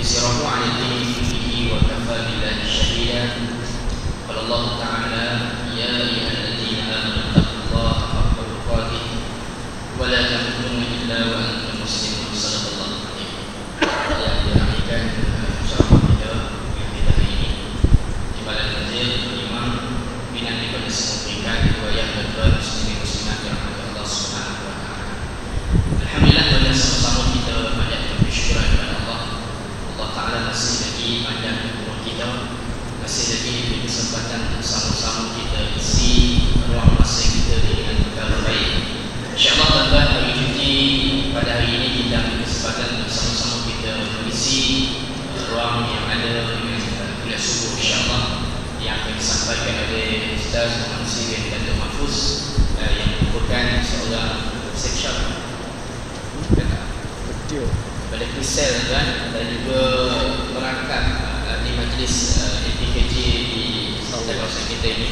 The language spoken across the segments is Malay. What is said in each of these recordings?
يسره عن الدين كله وكفى بالله شهيدا. قال الله تعالى: يا أيها الذين آمنوا اتقوا الله حق تقاته ولا تموتن إلا وأنتم مسلمون. صدق الله العظيم. Yang dinamakan bersama kita yang kita hari ini di Balai Masjid Imam Bina daripada semua peringkat kedua yang kedua muslimin muslimat yang ada Allah Subhanahu wa taala. Alhamdulillah, pada sama-sama kita banyak bersyukur kepada Allah. Allah Taala masih lagi panjang umur kita, masih lagi diberi kesempatan untuk sama-sama kita isi ruang masa kita dengan perkara baik. InsyaAllah tuan-tuan, hari cuti pada hari ini kita ambil kesempatan untuk sama-sama kita mengisi ruang yang ada dengan kuliah subuh insyaAllah yang akan disampaikan oleh Ustaz Muhammad Sirin dan Datuk Mahfuz yang merupakan seorang seksyen pada Krisel tuan dan juga merangkap di majlis APKJ di kawasan kita ini.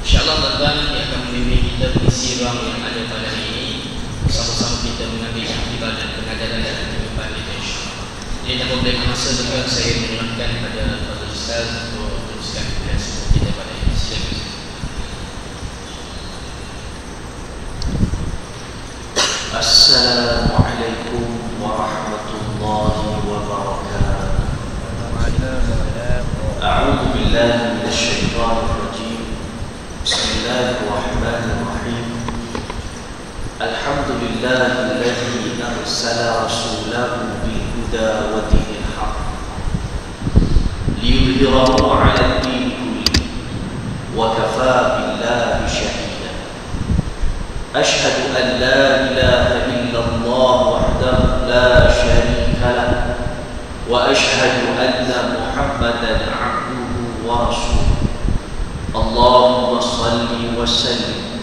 InsyaAllah tuan-tuan yang akan membimbing kita mengisi ruang yang ada pada hari ini, sama-sama kita mengambil iktibar dan pengajaran dalam kehidupan kita insyaAllah. Jadi tanpa berlama masa juga saya mengucapkan kepada Pak Ustaz untuk teruskan kuliah subuh kita pada hari ini. Silakan. Assalamualaikum warahmatullahi wabarakatuh. A'udzu billahi minasyaitonir rajim. Bismillahirrahmanirrahim. Alhamdulillahilladzi arsala rasulahu bil huda wa dinil haqq liyudhhirahu 'ala ad-din kullihi wa kafaa billahi shahida. Ashhadu an la ilaha illallah wahdahu la sharika lahu wa ashhadu anna Muhammadan 'abduhu wa rasuluhu. Allahumma salli wa sallim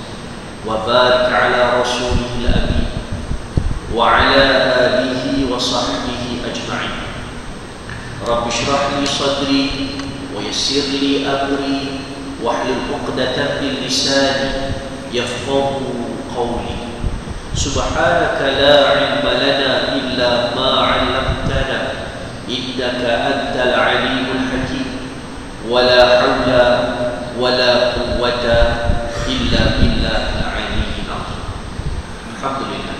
wa barik ala rasulihil amin wa ala alihi wa sahbihi ajma'in. Rabbi shrah li sadri wa yassir li amri wahlul 'uqdatam min lisani yafqahu qawli. Subhanaka la 'ilma lana illa ma 'allamtana innaka antal 'alimul hakim. Wa la hawla wa la quwwata illa billahil 'aliyyil 'azim. Alhamdulillah.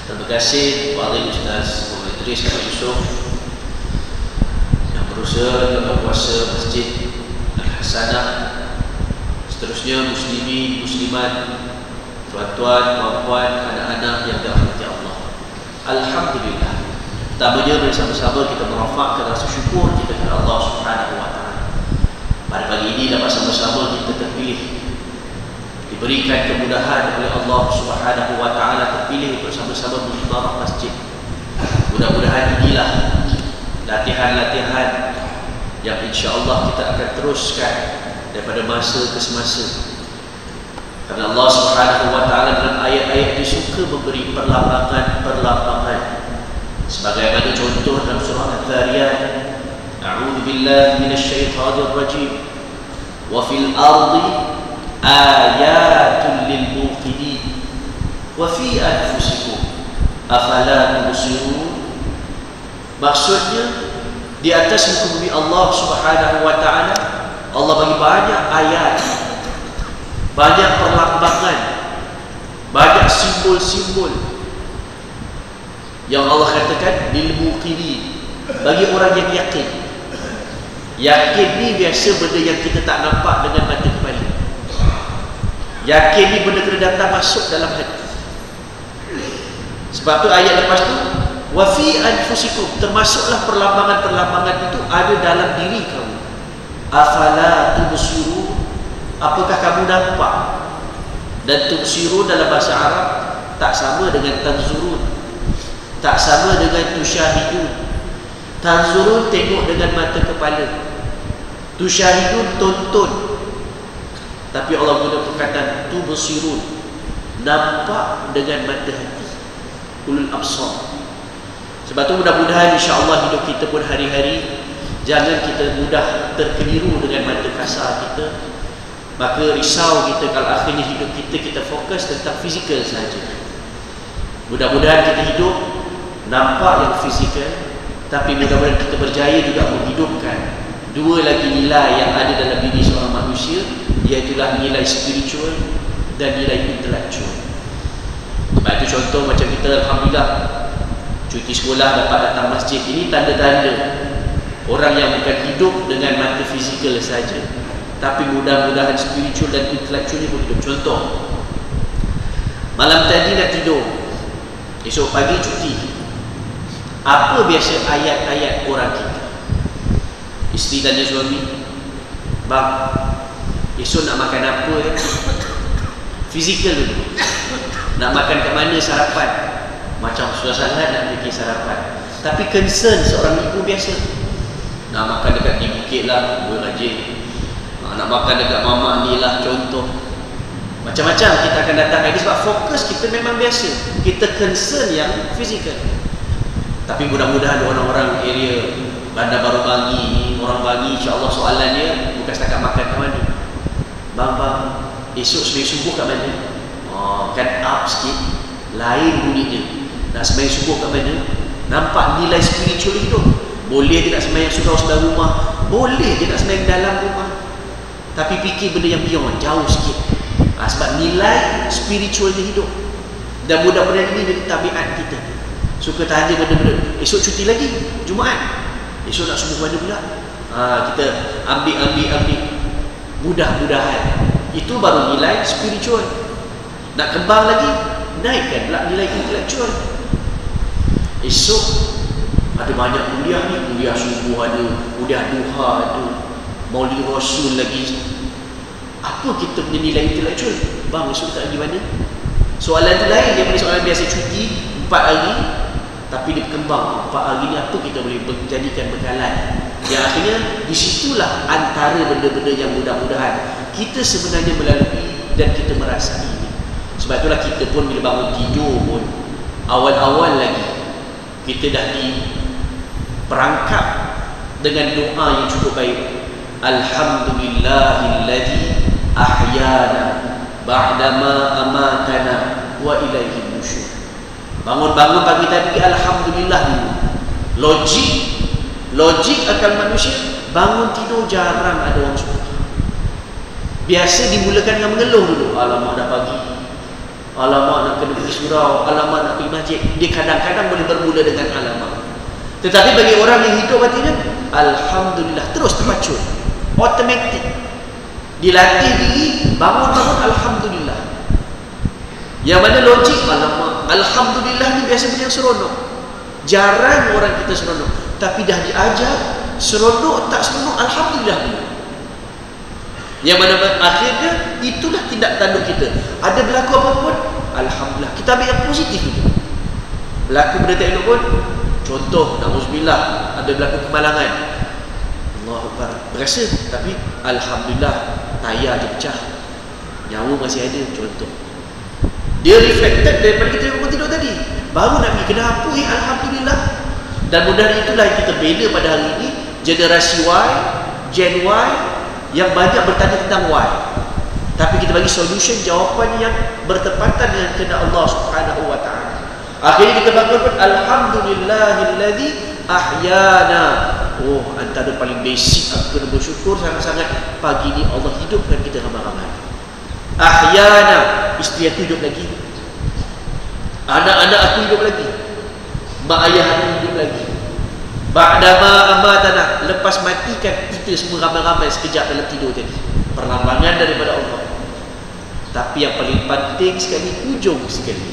Terima kasih kepada Ustaz Muhammad Idris Pak Yusuf yang berusaha dalam kuasa Masjid Al-Hasanah. Seterusnya muslimin, muslimat, tuan-tuan, puan-puan, anak-anak yang dirahmati Allah. Alhamdulillah. Pertamanya bersama-sama kita merafakkan rasa syukur kita kepada Allah Subhanahu wa taala. Pada pagi ini dapat sama-sama kita terpilih, diberikan kemudahan oleh Allah Subhanahu wa taala terpilih bersama-sama mengimarah masjid. Mudah-mudahan inilah latihan-latihan yang insya-Allah kita akan teruskan daripada masa ke semasa. Karena Allah Subhanahu wa taala dalam ayat-ayat dia suka memberi perlambangan. Sebagaimana contoh dalam surah Al-Dhariyat, a'udzu billahi minasyaitonir rajim. Wa fil ardi ayatun lil muqinin wa fi anfusikum afala tubsirun. Maksudnya di atas muka bumi Allah Subhanahu wa taala Allah bagi banyak ayat, banyak perlambangan, banyak simbol-simbol yang Allah katakan lil muqinin, bagi orang yang yakin. Yakin ni biasa benda yang kita tak nampak dengan mata kepala. Yakin ni benda kena datang masuk dalam hati. Sebab tu ayat lepas tu wa fi anfusikum, termasuklah perlambangan-perlambangan itu ada dalam diri kamu. Afala tubsirun, apakah kamu nampak? Dan tubsirun dalam bahasa Arab tak sama dengan tanzurun, tak sama dengan tusyahidun. Tanzurun tengok dengan mata kepala, tusyahidun tonton. Tapi Allah guna perkataan tubsirun, nampak dengan mata hati, ulul absar. Sebab tu mudah-mudahan insya-Allah hidup kita pun hari-hari jangan kita mudah terkeliru dengan mata kasar kita. Maka risau kita kalau akhirnya hidup kita fokus tentang fizikal saja. Mudah-mudahan kita hidup nampak yang fizikal, Tapi mudah-mudahan kita berjaya juga menghidupkan dua lagi nilai yang ada dalam diri seorang manusia, iaitulah nilai spiritual dan nilai intelektual. Sebab itu contoh macam kita alhamdulillah cuti sekolah dapat datang masjid, ini tanda-tanda orang yang bukan hidup dengan mata fizikal saja, tapi mudah-mudahan spiritual dan intelektual ni pun hidup. Contoh, malam tadi nak tidur, esok pagi cuti. Apa biasa ayat-ayat orang kita? Isteri tanya suami, bang, esok nak makan apa ya? Fizikal dulu. Nak makan kat mana sarapan? Macam sudah sangat nak fikir sarapan. Tapi concern seorang ibu biasa, nak makan dekat di bukit lah, gue rajin. Nak makan dekat mamak ni lah, contoh. Macam-macam kita akan datang lagi sebab fokus kita memang biasa. Kita concern yang fizikal. Tapi mudah-mudahan orang-orang area Bandar Baru Bangi ni, orang Bangi, insya-Allah soalannya bukan setakat makan kat mana. Bang, esok sembahyang subuh kat mana? Oh, kan up sikit, lain bunyinya. Nak sembahyang subuh kat mana? Nampak nilai spiritual hidup. Boleh dia nak sembahyang surau sebelah rumah, boleh dia nak sembahyang dalam rumah. Tapi fikir benda yang beyond, jauh sikit. Sebab nilai spiritual dia hidup. Dan mudah-mudahan ini jadi tabiat kita. Suka tanya benda-benda. Esok cuti lagi, Jumaat. Esok nak subuh mana pula? Kita ambil. Mudah-mudahan itu baru nilai spiritual. Nak kembang lagi, naikkan pula nilai intelektual. Esok ada banyak kuliah ni, kuliah subuh ada, kuliah duha ada, Maulid Rasul lagi. Apa kita punya nilai intelektual? Bang, esok tak pergi mana? Soalan tu lain daripada soalan biasa cuti 4 hari, tapi dia berkembang 4 hari ni apa kita boleh jadikan bekalan. Yang akhirnya disitulah antara benda-benda yang mudah-mudahan kita sebenarnya melalui dan kita merasai ini. Sebab itulah kita pun bila bangun tidur pun awal-awal lagi kita dah diperangkap dengan doa yang cukup baik. Alhamdulillahilladzi ahyana ba'dama amatana wa ilaihi nusyur. Bangun-bangun pagi tadi alhamdulillah dulu. Logik akal manusia, bangun tidur jarang ada orang suka. Biasa dimulakan dengan mengeluh dulu. Alamak dah pagi, alamak nak kena pergi surau, alamak nak pergi masjid. Dia kadang-kadang boleh bermula dengan alamak. Tetapi bagi orang yang hidup hatinya, alhamdulillah, terus terpacut, automatik. Dilatih diri, bangun-bangun alhamdulillah. Yang mana logik, alamak, alhamdulillah ni biasa punya seronok. Jarang orang kita seronok. Tapi dah diajar seronok tak seronok, alhamdulillah dulu. Yang mana akhirnya itulah tindak tanduk kita. Ada berlaku apa pun, alhamdulillah. Kita ambil yang positif itu. Berlaku benda tak elok pun, contoh, na'udzubillah, ada berlaku kemalangan, Allahu Akbar, berasa, tapi alhamdulillah, tayar je pecah, nyawa masih ada, contoh. Dia reflected daripada kita yang bangun tidur tadi. Baru nak pergi, kenapa alhamdulillah. Dan mudah itulah yang kita bina pada hari ini, generasi Y, Gen Y, yang banyak bertanya tentang why. Tapi kita bagi solution, jawapan yang bertepatan dengan kehendak Allah Subhanahu wa taala. Akhirnya kita bangun pun alhamdulillahilladzi ahyana. Oh, antara paling basic aku kena bersyukur sangat-sangat pagi ni Allah hidupkan kita ramai-ramai. Ahyana, isteri aku hidup lagi, anak-anak aku hidup lagi, mak ayah aku hidup lagi. Ba'dama amatana, lepas matikan kita semua ramai-ramai sekejap dalam tidur tadi. Perlambangan daripada Allah. Tapi yang paling penting sekali, ujung sekali,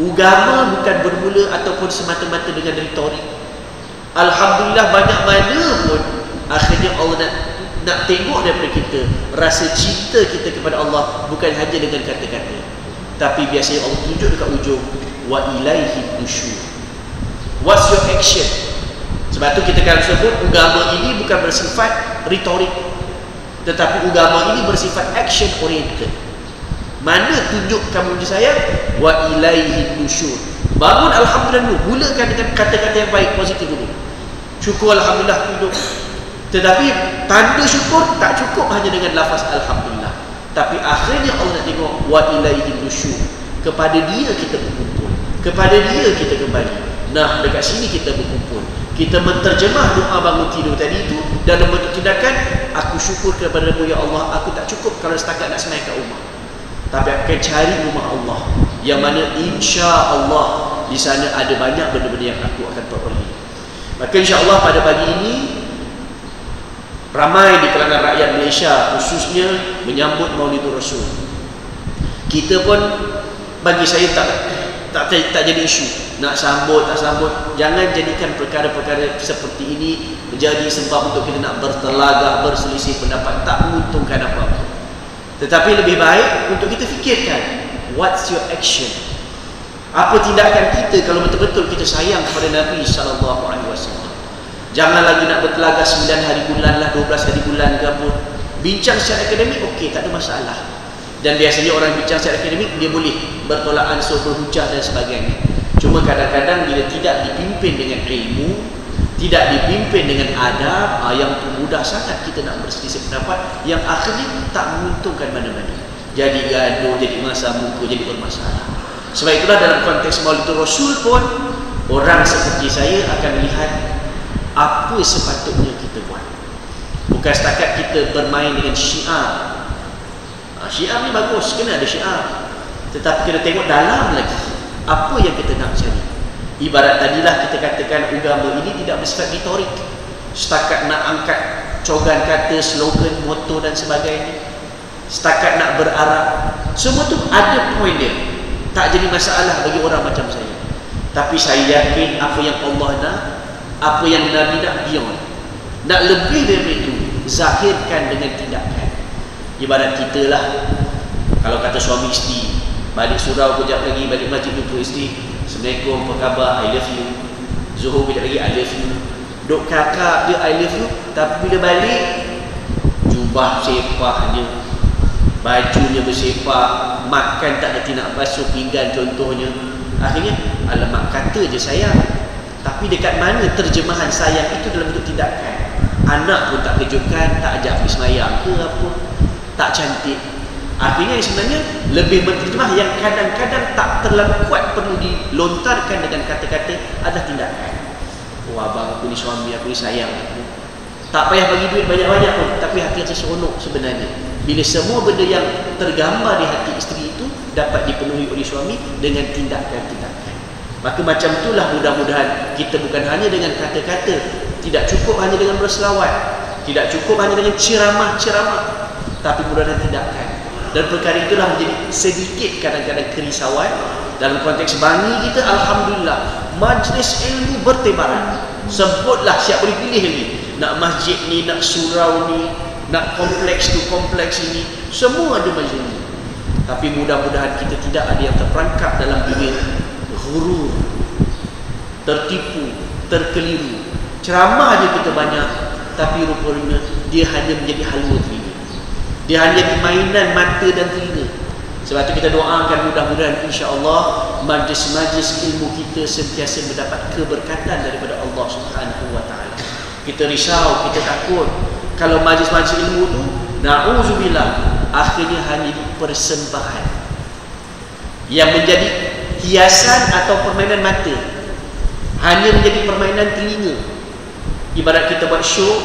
agama bukan bermula ataupun semata-mata dengan retorik. Alhamdulillah, banyak mana pun akhirnya Allah nak tengok daripada kita rasa cinta kita kepada Allah bukan hanya dengan kata-kata, tapi biasanya Allah tunjuk dekat ujung, wa ilaihi nusyur. What's your action? Sebab tu kita akan sebut agama ini bukan bersifat retorik, tetapi agama ini bersifat action oriented. Mana tunjuk kamu saya, wa ilaihi nusyur. Bangun alhamdulillah dulu, mulakan dengan kata-kata yang baik, positif dulu. Syukur alhamdulillah hidup. Tetapi tanda syukur tak cukup hanya dengan lafaz alhamdulillah, tapi akhirnya Allah nak tengok wa ilaihi nusyur. Kepada dia kita berkumpul, kepada dia kita kembali. Nah, dekat sini kita berkumpul. Kita menterjemah doa bangun tidur tadi itu dalam bentuk tindakan. Aku syukur kepada-Mu ya Allah, aku tak cukup kalau setakat nak sembahyang kat rumah, tapi aku akan cari rumah Allah yang mana insya-Allah di sana ada banyak benda-benda yang aku akan peroleh. Maka insya-Allah pada pagi ini ramai di kalangan rakyat Malaysia khususnya menyambut Maulidur Rasul. Kita pun, bagi saya tak jadi isu. Nak sambut, tak sambut, jangan jadikan perkara-perkara seperti ini menjadi sebab untuk kita nak bertelagak, berselisih pendapat. Tak menguntungkan apa-apa. Tetapi lebih baik untuk kita fikirkan, what's your action? Apa tindakan kita kalau betul-betul kita sayang kepada Nabi SAW. Jangan lagi nak bertelagak 9 hari bulan lah, 12 hari bulan ke apa. Bincang secara akademik, okey, tak ada masalah. Dan biasanya orang bincang secara akademik, dia boleh bertolak ansur, berhujah dan sebagainya. Cuma kadang-kadang bila tidak dipimpin dengan ilmu, tidak dipimpin dengan adab, yang tu mudah sangat kita nak berselisih pendapat yang akhirnya tak menguntungkan mana-mana. Jadi gaduh, jadi masa muka, jadi bermasalah. Sebab itulah dalam konteks Maulidur Rasul pun, orang seperti saya akan lihat apa sepatutnya kita buat. Bukan setakat kita bermain dengan syiar. Syiar ni bagus, kena ada syiar. Tetapi kita tengok dalam lagi, apa yang kita nak cari. Ibarat tadilah kita katakan agama ini tidak bersifat retorik, setakat nak angkat cogan kata, slogan, moto dan sebagainya, setakat nak berarah. Semua tu ada poin dia, tak jadi masalah bagi orang macam saya. Tapi saya yakin apa yang Allah nak, apa yang Nabi nak, beyond. Nak lebih dari itu, zahirkan dengan tindakan. Ibarat kita lah, kalau kata suami isteri balik surau kejap lagi, balik masjid jumpa isteri, Assalamualaikum, apa khabar, I love you. Zuhur kejap lagi, I love you. Duk kakak dia I love you, tapi bila balik jubah sepahnya, bajunya bersepak, makan tak ada nak basuh pinggan contohnya. Akhirnya, alamak, kata je sayang, tapi dekat mana terjemahan sayang itu dalam bentuk tindakan? Anak pun tak kejutkan, tak ajak pergi semayang ke apa, tak cantik. Akhirnya sebenarnya lebih menterjemah yang kadang-kadang tak terlalu kuat perlu dilontarkan dengan kata-kata, ada tindakan. Oh abang aku ni suami, aku ni sayang aku. Tak payah bagi duit banyak-banyak pun, tapi hati rasa seronok sebenarnya bila semua benda yang tergambar di hati isteri itu dapat dipenuhi oleh suami dengan tindakan-tindakan. Maka macam itulah mudah-mudahan kita bukan hanya dengan kata-kata, tidak cukup hanya dengan berselawat, tidak cukup hanya dengan ceramah-ceramah, tapi mudah-mudahan tindakan. Dan perkara itulah menjadi sedikit kadang-kadang kerisauan dalam konteks bangi kita. Alhamdulillah, majlis ilmu bertebaran. Sebutlah, siap boleh pilih lagi. Nak masjid ni, nak surau ni, nak kompleks tu, kompleks ini, semua ada majlis ni. Tapi mudah-mudahan kita tidak ada yang terperangkap dalam bibir ghurur, tertipu, terkeliru. Ceramah aja kita banyak, tapi rupanya dia hanya menjadi halwa telinga. Dia hanya di mainan mata dan telinga. Sebab itu kita doakan mudah-mudahan insya-Allah majlis-majlis ilmu kita sentiasa mendapat keberkatan daripada Allah Subhanahu wa taala. Kita risau, kita takut kalau majlis-majlis ilmu tu, na'udzubillah, akhirnya hanya persembahan yang menjadi hiasan atau permainan mata, hanya menjadi permainan telinga. Ibarat kita buat show,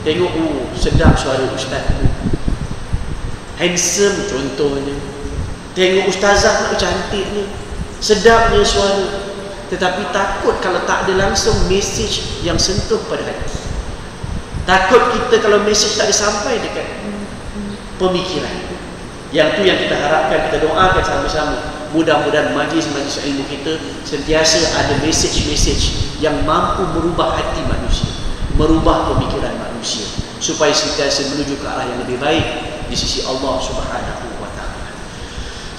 tengok, sedap suara ustaz tu, handsome contohnya, tengok ustazah nak cantiknya, sedapnya suara, tetapi takut kalau tak ada langsung mesej yang sentuh pada hati. Takut kita kalau mesej tak disampai dekat pemikiran. Yang tu yang kita harapkan, kita doakan sama-sama. Mudah-mudahan majlis-majlis ilmu kita sentiasa ada mesej-mesej yang mampu merubah hati manusia, merubah pemikiran manusia, supaya sentiasa menuju ke arah yang lebih baik di sisi Allah Subhanahu wa taala.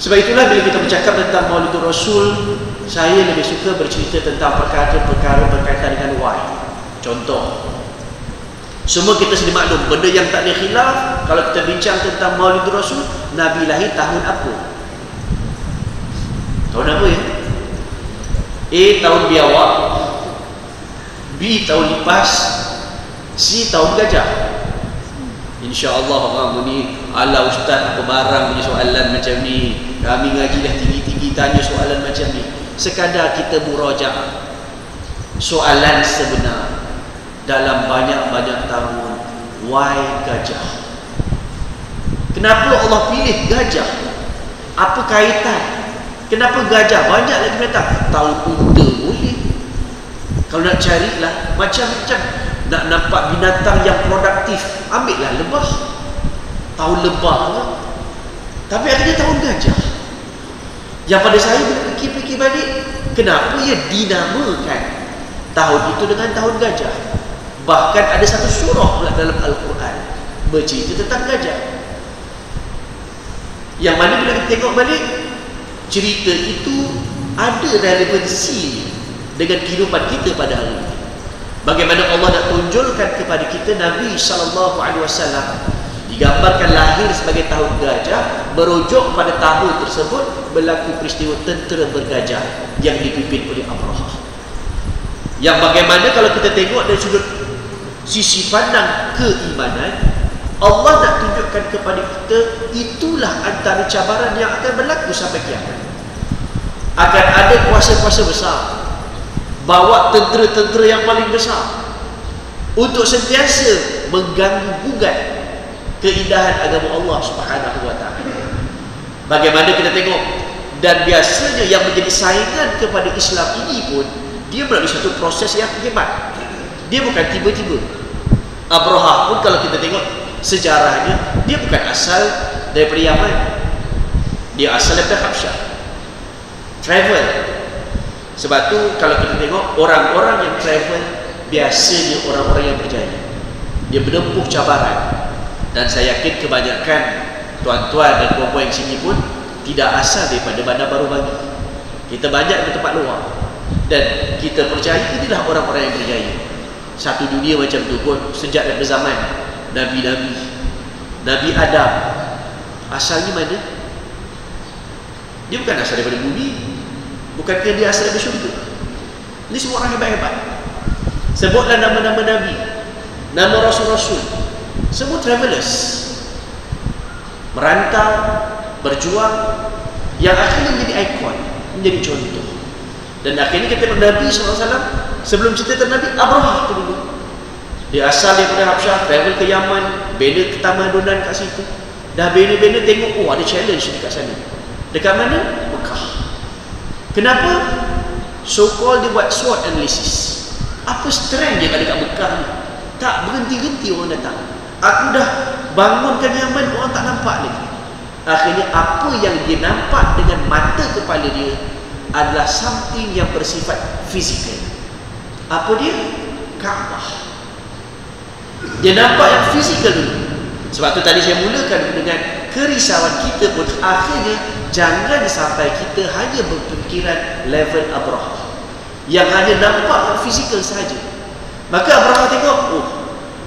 Sebab itulah bila kita bercakap tentang Maulidur Rasul, saya lebih suka bercerita tentang perkara-perkara berkaitan dengan wahyu. Contoh, semua kita sedia maklum, benda yang tak ada khilaf kalau kita bincang tentang Maulidur Rasul, Nabi lahir tahun apa? Tahun apa ya? A. Tahun biawak, B. Tahun lipas, C. Tahun gajah. InsyaAllah orang ni, ala ustaz apa barang punya soalan macam ni, kami ngaji dah tinggi-tinggi tanya soalan macam ni. Sekadar kita murajaah, Soalan sebenar dalam banyak-banyak tahun, why gajah? Kenapa Allah pilih gajah? Apa kaitan? Kenapa gajah? Banyak lagi binatang. Tahu unta boleh. Kalau nak carilah macam-macam. Nak nampak binatang yang produktif, ambillah lebah. Tahu lebah lah. Tapi akhirnya tahu gajah. Yang pada saya bila fikir-fikir balik, kenapa ia dinamakan tahun itu dengan tahun gajah? Bahkan ada satu surah pula dalam Al-Quran bercerita tentang gajah, yang mana bila kita tengok balik, cerita itu ada relevansi dengan kehidupan kita pada hari ini. Bagaimana Allah nak tunjulkan kepada kita Nabi SAW digambarkan lahir sebagai tahun gajah, merujuk pada tahun tersebut berlaku peristiwa tentera bergajah yang dipimpin oleh Abrahah. Yang bagaimana kalau kita tengok dari sudut sisi pandang keimanan, Allah nak tunjukkan kepada kita itulah antara cabaran yang akan berlaku sampai kiamat. Akan ada kuasa-kuasa besar bawa tentera-tentera yang paling besar untuk sentiasa mengganggu-gugat keindahan agama Allah Subhanahu wa taala. Bagaimana kita tengok, dan biasanya yang menjadi saingan kepada Islam ini pun dia melalui satu proses yang hebat. Dia bukan tiba-tiba. Abrahah pun kalau kita tengok sejarahnya, dia bukan asal daripada Yaman. Dia asal daripada Habsyah. Travel. Sebab tu kalau kita tengok orang-orang yang travel biasanya orang-orang yang berjaya. Dia menempuh cabaran. Dan saya yakin kebanyakan tuan-tuan dan puan-puan yang sini pun tidak asal daripada Bandar Baru Bagi. Kita banyak di tempat luar. Dan kita percaya inilah orang-orang yang berjaya. Satu dunia macam tu pun sejak dari zaman Nabi-Nabi, Nabi Adam, asalnya mana? Dia bukan asal daripada bumi. Bukankah dia asal daripada syurga? Ini semua orang hebat-hebat. Sebutlah nama-nama Nabi, nama Rasul-Rasul, semua travelers, merantau, berjuang, yang akhirnya menjadi ikon, menjadi contoh. Dan akhirnya kita tengok Nabi SAW, sebelum cerita tentang Nabi, Abrahah tu dulu. Dia asal daripada Habsyah, travel ke Yaman, bina ke Tamadunan kat situ. Dah bina-bina tengok, oh ada challenge dekat sana. Dekat mana? Mekah. Kenapa? So-called dia buat SWOT analysis. Apa strength dia ada dekat Mekah ni? Tak berhenti-henti orang datang. Aku dah bangunkan Yaman, orang tak nampak lagi. Akhirnya apa yang dia nampak dengan mata kepala dia adalah something yang bersifat fizikal. Apa dia? Kaabah. Dia nampak yang fizikal dulu. Sebab tu tadi saya mulakan dengan kerisauan kita pun akhirnya jangan sampai kita hanya berfikiran level Abrahah yang hanya nampak yang fizikal sahaja. Maka Abrahah tengok, oh,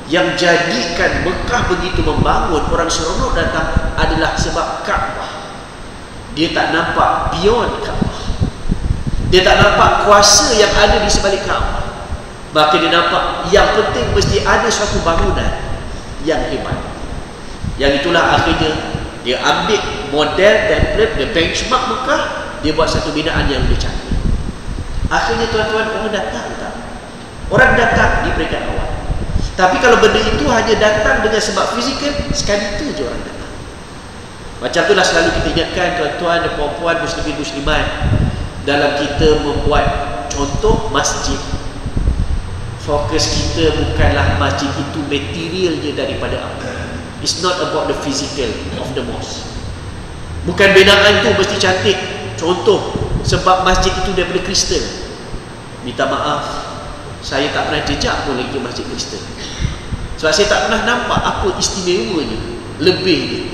yang jadikan Mekah begitu membangun, orang seronok datang adalah sebab Kaabah. Dia tak nampak beyond Kaabah. Dia tak nampak kuasa yang ada di sebalik Kaabah. Maka dia nampak yang penting mesti ada suatu bangunan yang hebat. Yang itulah akhirnya dia ambil model, template, dia benchmark Mekah, dia buat satu binaan yang lebih cantik. Akhirnya tuan-tuan, orang datang tak? Orang datang di peringkat awal. Tapi kalau benda itu hanya datang dengan sebab fizikal, sekali itu je orang datang. Macam itulah selalu kita ingatkan tuan-tuan dan puan-puan, muslimin muslimat, dalam kita membuat contoh masjid. Fokus kita bukanlah masjid itu materialnya daripada apa. It's not about the physical of the mosque. Bukan binaan tu mesti cantik. Contoh, sebab masjid itu daripada Kristen. Minta maaf, saya tak pernah jejak pun lagi masjid Kristen. Sebab saya tak pernah nampak apa istimewanya, lebihnya.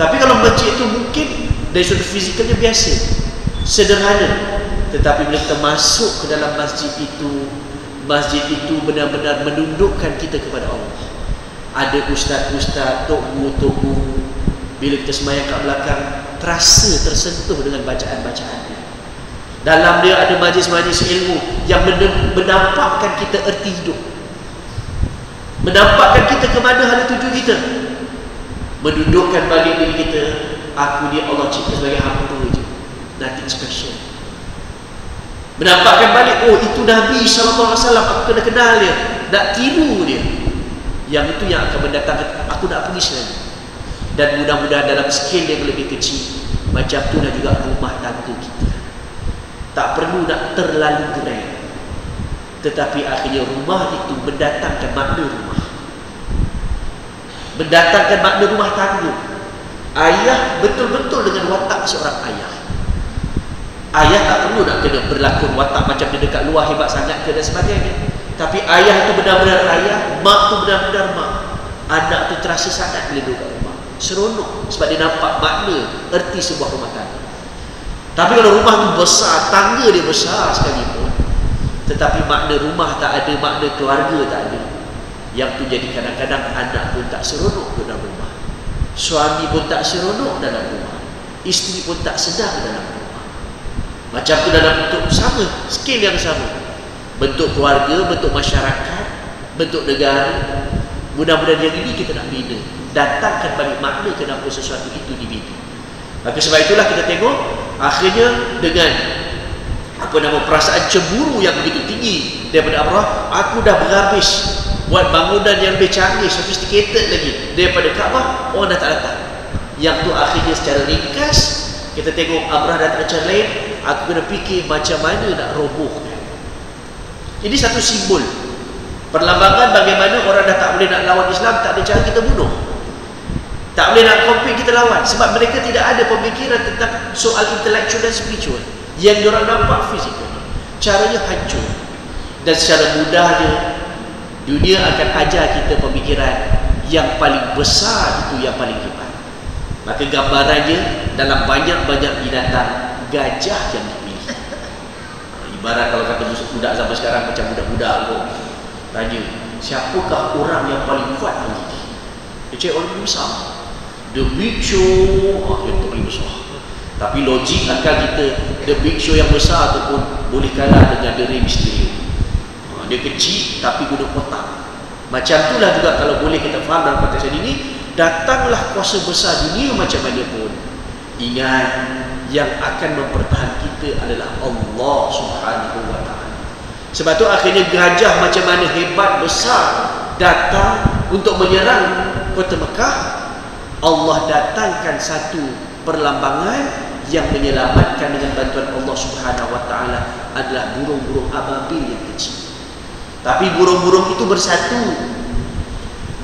Tapi kalau masjid itu mungkin dari sudut fizikalnya biasa, sederhana. Tetapi bila kita masuk ke dalam masjid itu benar-benar menundukkan kita kepada Allah. Ada ustaz-ustaz, tok guru, bila kita sembahyang kat belakang, terasa tersentuh dengan bacaan-bacaannya. Dalam dia ada majlis-majlis ilmu yang menampakkan kita erti hidup, menampakkan kita ke mana hala tuju kita, mendudukkan bagi diri kita, aku dia Allah cipta sebagai hamba je, nothing special. Menampakkan balik, oh itu Nabi SAW, aku kena kenal dia, nak tiru dia. Yang itu yang akan mendatangkan aku nak pergi selalu. Dan mudah-mudahan dalam skala yang lebih kecil, macam tu dan juga rumah tangga kita. Tak perlu nak terlalu grand, tetapi akhirnya rumah itu mendatangkan makna rumah, mendatangkan makna rumah tangga. Ayah betul-betul dengan watak seorang ayah. Ayah tak perlu nak kena berlakon watak macam dia dekat luar hebat sangat ke dan sebagainya. Tapi ayah itu benar-benar ayah, mak tu benar-benar mak. Anak tu terasa sangat bila duduk kat rumah, seronok sebab dia nampak makna, erti sebuah rumah tangga. Tapi kalau rumah tu besar, tangga dia besar sekalipun, tetapi makna rumah tak ada, makna keluarga tak ada, yang tu jadi kadang-kadang anak pun tak seronok dalam rumah, suami pun tak seronok dalam rumah, isteri pun tak sedar dalam rumah. Macam tu dalam bentuk sama, skill yang sama, bentuk keluarga, bentuk masyarakat, bentuk negara. Mudah-mudahan yang ini kita nak bina, datangkan balik makna kenapa sesuatu itu dibina. Maka sebab itulah kita tengok akhirnya dengan perasaan cemburu yang begitu tinggi daripada Abrah, aku dah berhabis buat bangunan yang lebih canggih, sophisticated lagi daripada Kaabah, orang dah tak datang. Yang tu akhirnya secara ringkas kita tengok Abrah datang cara lain, aku kena fikir macam mana nak robohkan. Ini satu simbol perlambangan bagaimana orang dah tak boleh nak lawan Islam, tak ada cara kita bunuh, tak boleh nak compete kita lawan, sebab mereka tidak ada pemikiran tentang soal intelektual dan spiritual yang diorang nampak fizikal. Caranya hancur, dan secara mudahnya dunia akan ajar kita pemikiran yang paling besar itu yang paling hebat. Maka gambarannya dalam banyak-banyak binatang, gajah yang dipilih. Ibarat kalau kata budak zaman sekarang macam budak-budak kok tanya, siapakah orang yang paling kuat hari ini? Dia cakap orang paling besar, the big show, yang paling besar. Tapi logik akal kita, the big show yang besar tu pun boleh kalah dengan The Rey Mysterio. Dia kecil tapi guna otak. Macam itulah juga kalau boleh kita faham dalam konteks ini, datanglah kuasa besar dunia macam mana pun, ingat yang akan mempertahankan kita adalah Allah Subhanahu wa ta'ala. Sebab tu akhirnya gajah macam mana hebat besar datang untuk menyerang kota Mekah, Allah datangkan satu perlambangan yang menyelamatkan dengan bantuan Allah Subhanahu wa ta'ala adalah burung-burung ababil yang kecil. Tapi burung-burung itu bersatu.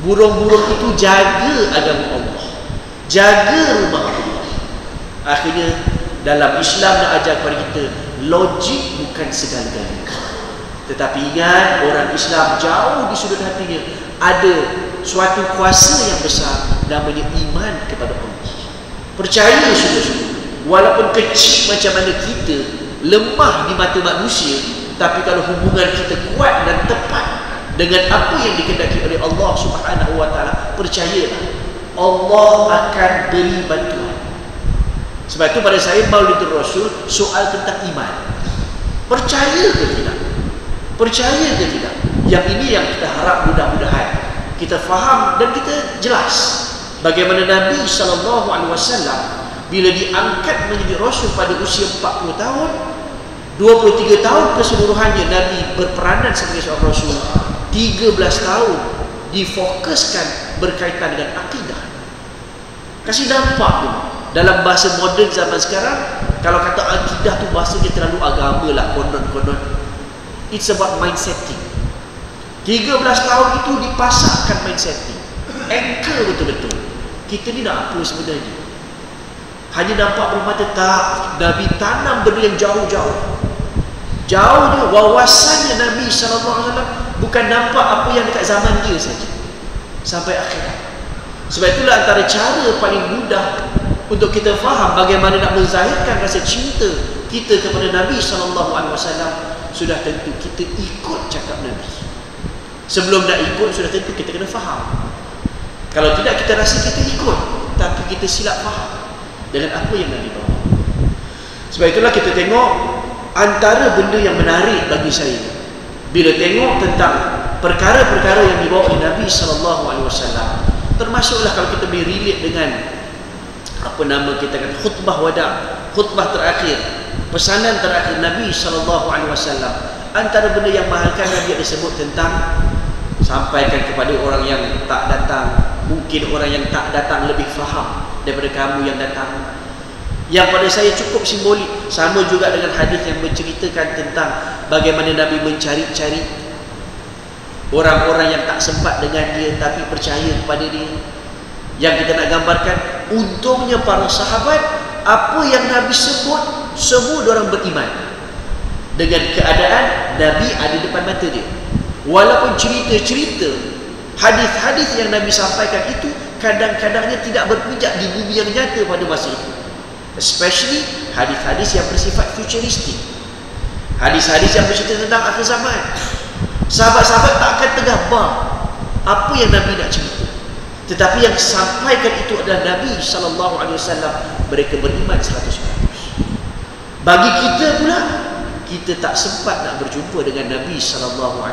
Burung-burung itu jaga agama Allah, jaga rumah Allah. Akhirnya dalam Islam nak ajar kepada kita, logik bukan segala-galanya. Tetapi ingat, orang Islam jauh di sudut hatinya ada suatu kuasa yang besar, namanya iman kepada Allah. Percaya sungguh-sungguh, walaupun kecil macam mana kita, lemah di mata manusia, tapi kalau hubungan kita kuat dan tepat dengan apa yang dikehendaki oleh Allah Subhanahu wa ta'ala, percayalah Allah akan beri bantuan. Sebab itu pada saya Maulidul Rasul soal tentang iman. Percaya ke tidak? Percaya ke tidak? Yang ini yang kita harap mudah-mudahan kita faham dan kita jelas bagaimana Nabi SAW bila diangkat menjadi Rasul pada usia 40 tahun, 23 tahun keseluruhannya Nabi berperanan sebagai seorang Rasul, 13 tahun difokuskan berkaitan dengan akidah. Kasih nampak tu dalam bahasa moden zaman sekarang, kalau kata akidah tu bahasanya terlalu agama lah, konon-konon. It's about mindsetting. 13 tahun itu dipasakkan mindsetting, anchor betul-betul. Kita ni nak apa sebenarnya? Hanya nampak bermata, tak. Nabi tanam benda yang jauh-jauh. Jauhnya wawasannya Nabi SAW bukan nampak apa yang dekat zaman dia saja, sampai akhirat. Sebab itulah antara cara paling mudah untuk kita faham bagaimana nak menzahirkan rasa cinta kita kepada Nabi SAW, sudah tentu kita ikut cakap Nabi. Sebelum nak ikut, sudah tentu kita kena faham. Kalau tidak, kita rasa kita ikut, tapi kita silap faham dengan apa yang Nabi bawa. Sebab itulah kita tengok antara benda yang menarik bagi saya bila tengok tentang perkara-perkara yang dibawa oleh Nabi SAW, termasuklah kalau kita boleh relate dengan apa nama kita kata khutbah wada, khutbah terakhir pesanan terakhir Nabi SAW. Antara benda yang mahalkan Nabi ada sebut tentang sampaikan kepada orang yang tak datang. Mungkin orang yang tak datang lebih faham daripada kamu yang datang. Yang pada saya cukup simbolik. Sama juga dengan hadis yang menceritakan tentang bagaimana Nabi mencari-cari orang-orang yang tak sempat dengan dia tapi percaya kepada dia. Yang kita nak gambarkan, untungnya para sahabat, apa yang Nabi sebut semua orang beriman dengan keadaan Nabi ada depan mata dia. Walaupun cerita-cerita, hadis-hadis yang Nabi sampaikan itu kadang-kadangnya tidak berpijak di bumi yang nyata pada masa itu. Especially hadis-hadis yang bersifat futuristik, hadis-hadis yang bercerita tentang akhir zaman. Sahabat-sahabat tak akan tergambar apa yang Nabi nak cerita, tetapi yang sampaikan itu adalah Nabi SAW. Mereka beriman 100%. Bagi kita pula, kita tak sempat nak berjumpa dengan Nabi SAW,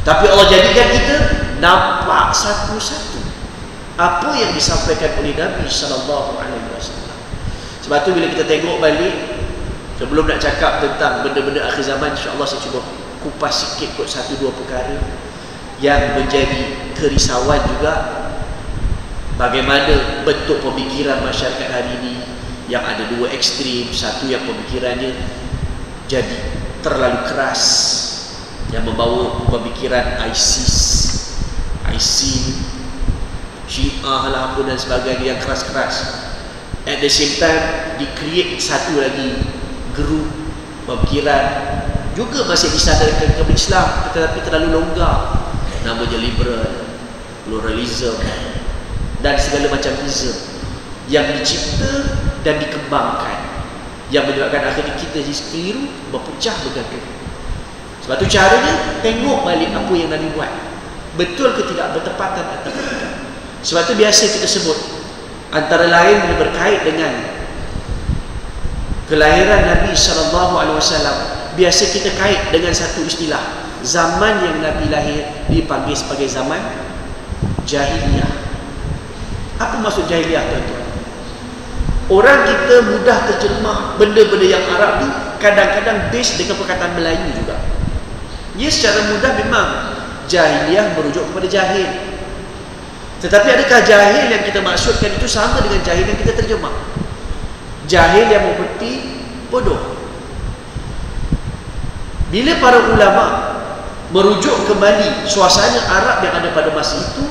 tapi Allah jadikan kita nampak satu-satu apa yang disampaikan oleh Nabi SAW. Sebab tu bila kita tengok balik, sebelum nak cakap tentang benda-benda akhir zaman, insya-Allah saya cuba kupas sikit kot 1-2 perkara yang menjadi kerisauan juga. Bagaimana bentuk pemikiran masyarakat hari ini yang ada 2 ekstrim. Satu yang pemikirannya jadi terlalu keras, yang membawa pemikiran ISIS, Syiah lah apa dan sebagainya yang keras-keras. At the same time, di-create satu lagi grup pemikiran juga masih disadarkan kepada Islam tetapi terlalu longgar, namanya liberal, pluralism dan segala macam ism yang dicipta dan dikembangkan, yang menyebabkan akhirnya kita keliru, berpecah bergaduh. Sebab tu caranya tengok balik apa yang Nabi buat, betul ke tidak, bertepatan atau tidak. Sebab tu biasa kita sebut, antara lain bila berkait dengan kelahiran Nabi SAW, biasa kita kait dengan satu istilah. Zaman yang Nabi lahir dipanggil sebagai zaman jahiliyah. Apa maksud jahiliyah, tuan-tuan? Orang kita mudah terjemah benda-benda yang Arab tu kadang-kadang base dengan perkataan Melayu juga. Ya, secara mudah memang jahiliyah merujuk kepada jahil. Tetapi adakah jahil yang kita maksudkan itu sama dengan jahil yang kita terjemah? Jahil yang berarti bodoh. Bila para ulama merujuk kembali suasana Arab yang ada pada masa itu,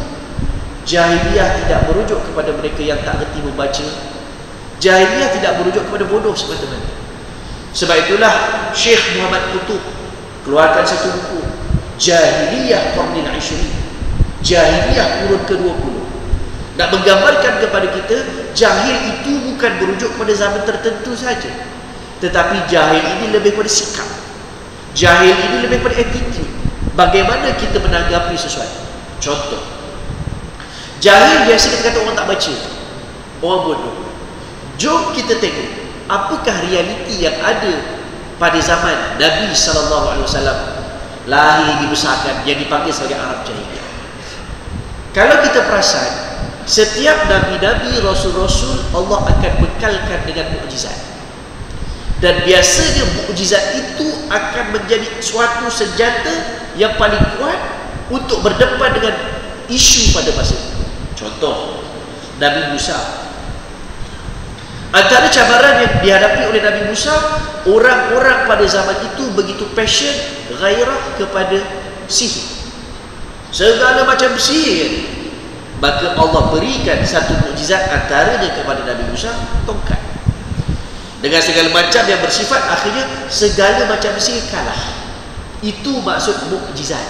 jahiliyah tidak merujuk kepada mereka yang tak reti membaca. Jahiliyah tidak merujuk kepada bodoh semata-mata. Sebab itulah Syekh Muhammad Qutub keluarkan satu buku, Jahiliyah Qarnil 20, Jahiliyah kurun ke-20. Nak menggambarkan kepada kita, jahil itu bukan merujuk kepada zaman tertentu saja, tetapi jahil ini lebih pada sikap, jahil ini lebih pada attitude, bagaimana kita menanggapi sesuatu. Contoh, jahil biasa kita kata orang tak baca, orang bodoh. Jom kita tengok apakah realiti yang ada pada zaman Nabi SAW lahir, dibesarkan, yang dipanggil sebagai Arab jahiliyah. Kalau kita perasan, setiap nabi-nabi, rasul-rasul, Allah akan bekalkan dengan mukjizat. Dan biasanya mukjizat itu akan menjadi suatu senjata yang paling kuat untuk berdepan dengan isu pada masa itu. Contoh, Nabi Musa. Antara cabaran yang dihadapi oleh Nabi Musa, orang-orang pada zaman itu begitu passion, gairah kepada sihir, segala macam sihir. Maka Allah berikan satu mukjizat, antaranya kepada Nabi Musa, tongkat. Dengan segala macam yang bersifat, akhirnya segala macam sihir kalah. Itu maksud mukjizat.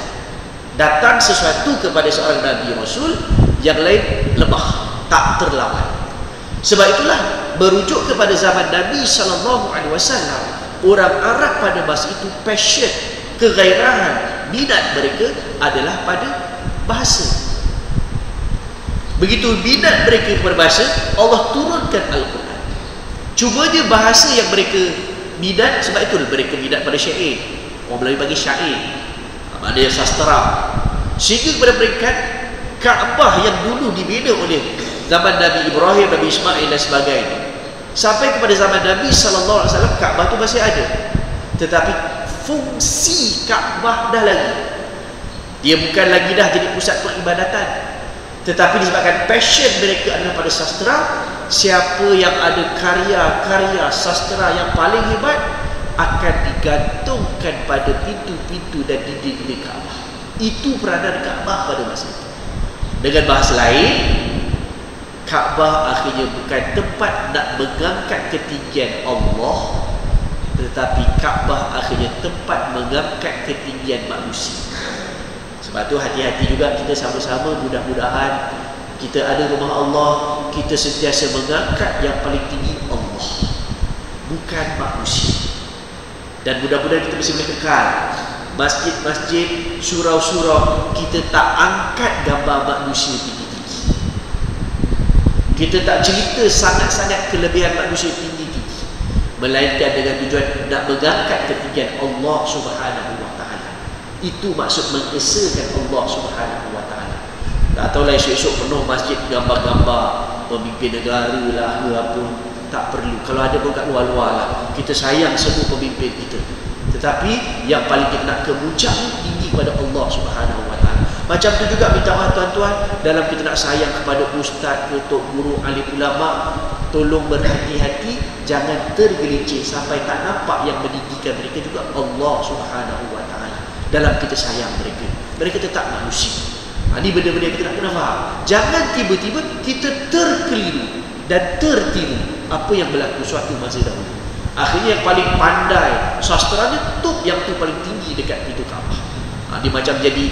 Datang sesuatu kepada seorang Nabi Rasul, yang lain lemah, tak terlawan. Sebab itulah merujuk kepada zaman Nabi SAW, orang Arab pada masa itu passion, kegairahan, minat mereka adalah pada bahasa. Begitu minat mereka kepada bahasa, Allah turunkan Al-Quran. Cumanya bahasa yang mereka minat, sebab itu mereka minat pada syair. Orang Melayu bagi syair, ada yang sastera, sehingga kepada mereka Kaabah yang dulu dibina oleh zaman Nabi Ibrahim, Nabi Ismail dan sebagainya, Sampai kepada zaman Nabi SAW, Kaabah itu masih ada. Tetapi fungsi Kaabah dah lagi. Dia bukan lagi dah jadi pusat peribadatan. Tetapi disebabkan passion mereka adalah pada sastra, siapa yang ada karya-karya sastra yang paling hebat akan digantungkan pada pintu-pintu dan dinding-dinding Kaabah. Itu peranan Kaabah pada masa itu. Dengan bahasa lain, Kaabah akhirnya bukan tempat nak mengangkat ketinggian Allah, tetapi Kaabah akhirnya tempat mengangkat ketinggian manusia. Sebab tu hati-hati juga kita sama-sama, mudah-mudahan kita ada rumah Allah, kita sentiasa mengangkat yang paling tinggi Allah, bukan manusia. Dan mudah-mudahan kita mesti boleh kekal masjid-masjid, surau-surau, kita tak angkat gambar manusia tinggi-tinggi. Kita tak cerita sangat-sangat kelebihan manusia tinggi-tinggi, melainkan dengan tujuan nak mengangkat ketinggian Allah Subhanahu wa ta'ala. Itu maksud mengesakan Allah Subhanahu wa ta'ala. Tak tahulah esok-esok penuh masjid gambar-gambar pemimpin negara lah ke apa. Tak perlu. Kalau ada pun kat luar-luar lah. Kita sayang semua pemimpin kita. Tetapi yang paling kita nak kemuncak tinggi pada Allah Subhanahu wa ta'ala. Macam tu juga minta maaf tuan-tuan, dalam kita nak sayang kepada ustaz ke tok guru alim ulama, tolong berhati-hati, jangan tergelincir sampai tak nampak yang meninggikan mereka juga Allah Subhanahu wa ta'ala. Dalam kita sayang mereka, mereka tetap manusia. Ini benda-benda yang kita nak kena faham. Jangan tiba-tiba kita terkeliru dan tertiru apa yang berlaku suatu masa dahulu. Akhirnya yang paling pandai sastranya top, yang tu paling tinggi dekat pintu Kaabah. Dia macam jadi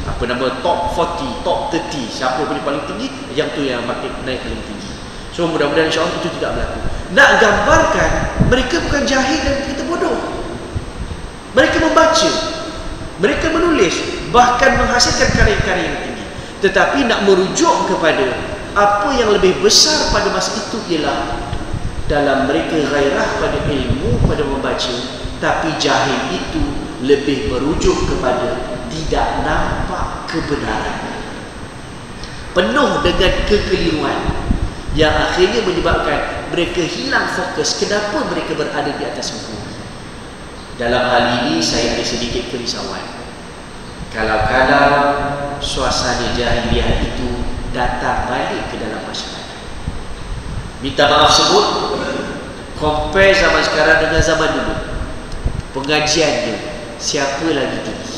apa nama, top 40, top 30, siapa paling tinggi, yang tu yang makin naik paling tinggi. So mudah-mudahan insya-Allah itu tidak berlaku. Nak gambarkan mereka bukan jahil dan kita bodoh. Mereka membaca, mereka menulis, bahkan menghasilkan karya-karya yang tinggi. Tetapi nak merujuk kepada apa yang lebih besar pada masa itu ialah dalam mereka gairah pada ilmu, pada membaca, tapi jahil itu lebih merujuk kepada tidak nampak kebenaran, penuh dengan kekeliruan yang akhirnya menyebabkan mereka hilang fokus kenapa mereka berada di atas muka bumi. Dalam hal ini saya ada sedikit kerisauan. Kalau suasana jahiliah itu datang balik ke dalam masyarakat. Minta maaf sebut, compare zaman sekarang dengan zaman dulu. Pengajian dia, siapa lagi tinggi?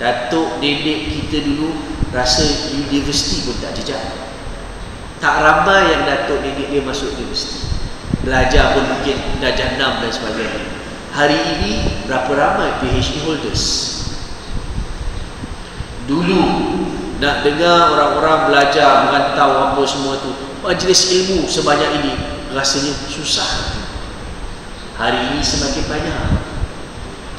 Datuk nenek kita dulu rasa universiti pun tak jejak. Tak ramai yang datuk nenek dia masuk universiti. Belajar pun mungkin darjah 6 dan sebagainya. Hari ini berapa ramai PhD holders? Dulu nak dengar orang-orang belajar, merantau apa semua tu, majlis ilmu sebanyak ini, rasanya susah. Hari ini semakin banyak.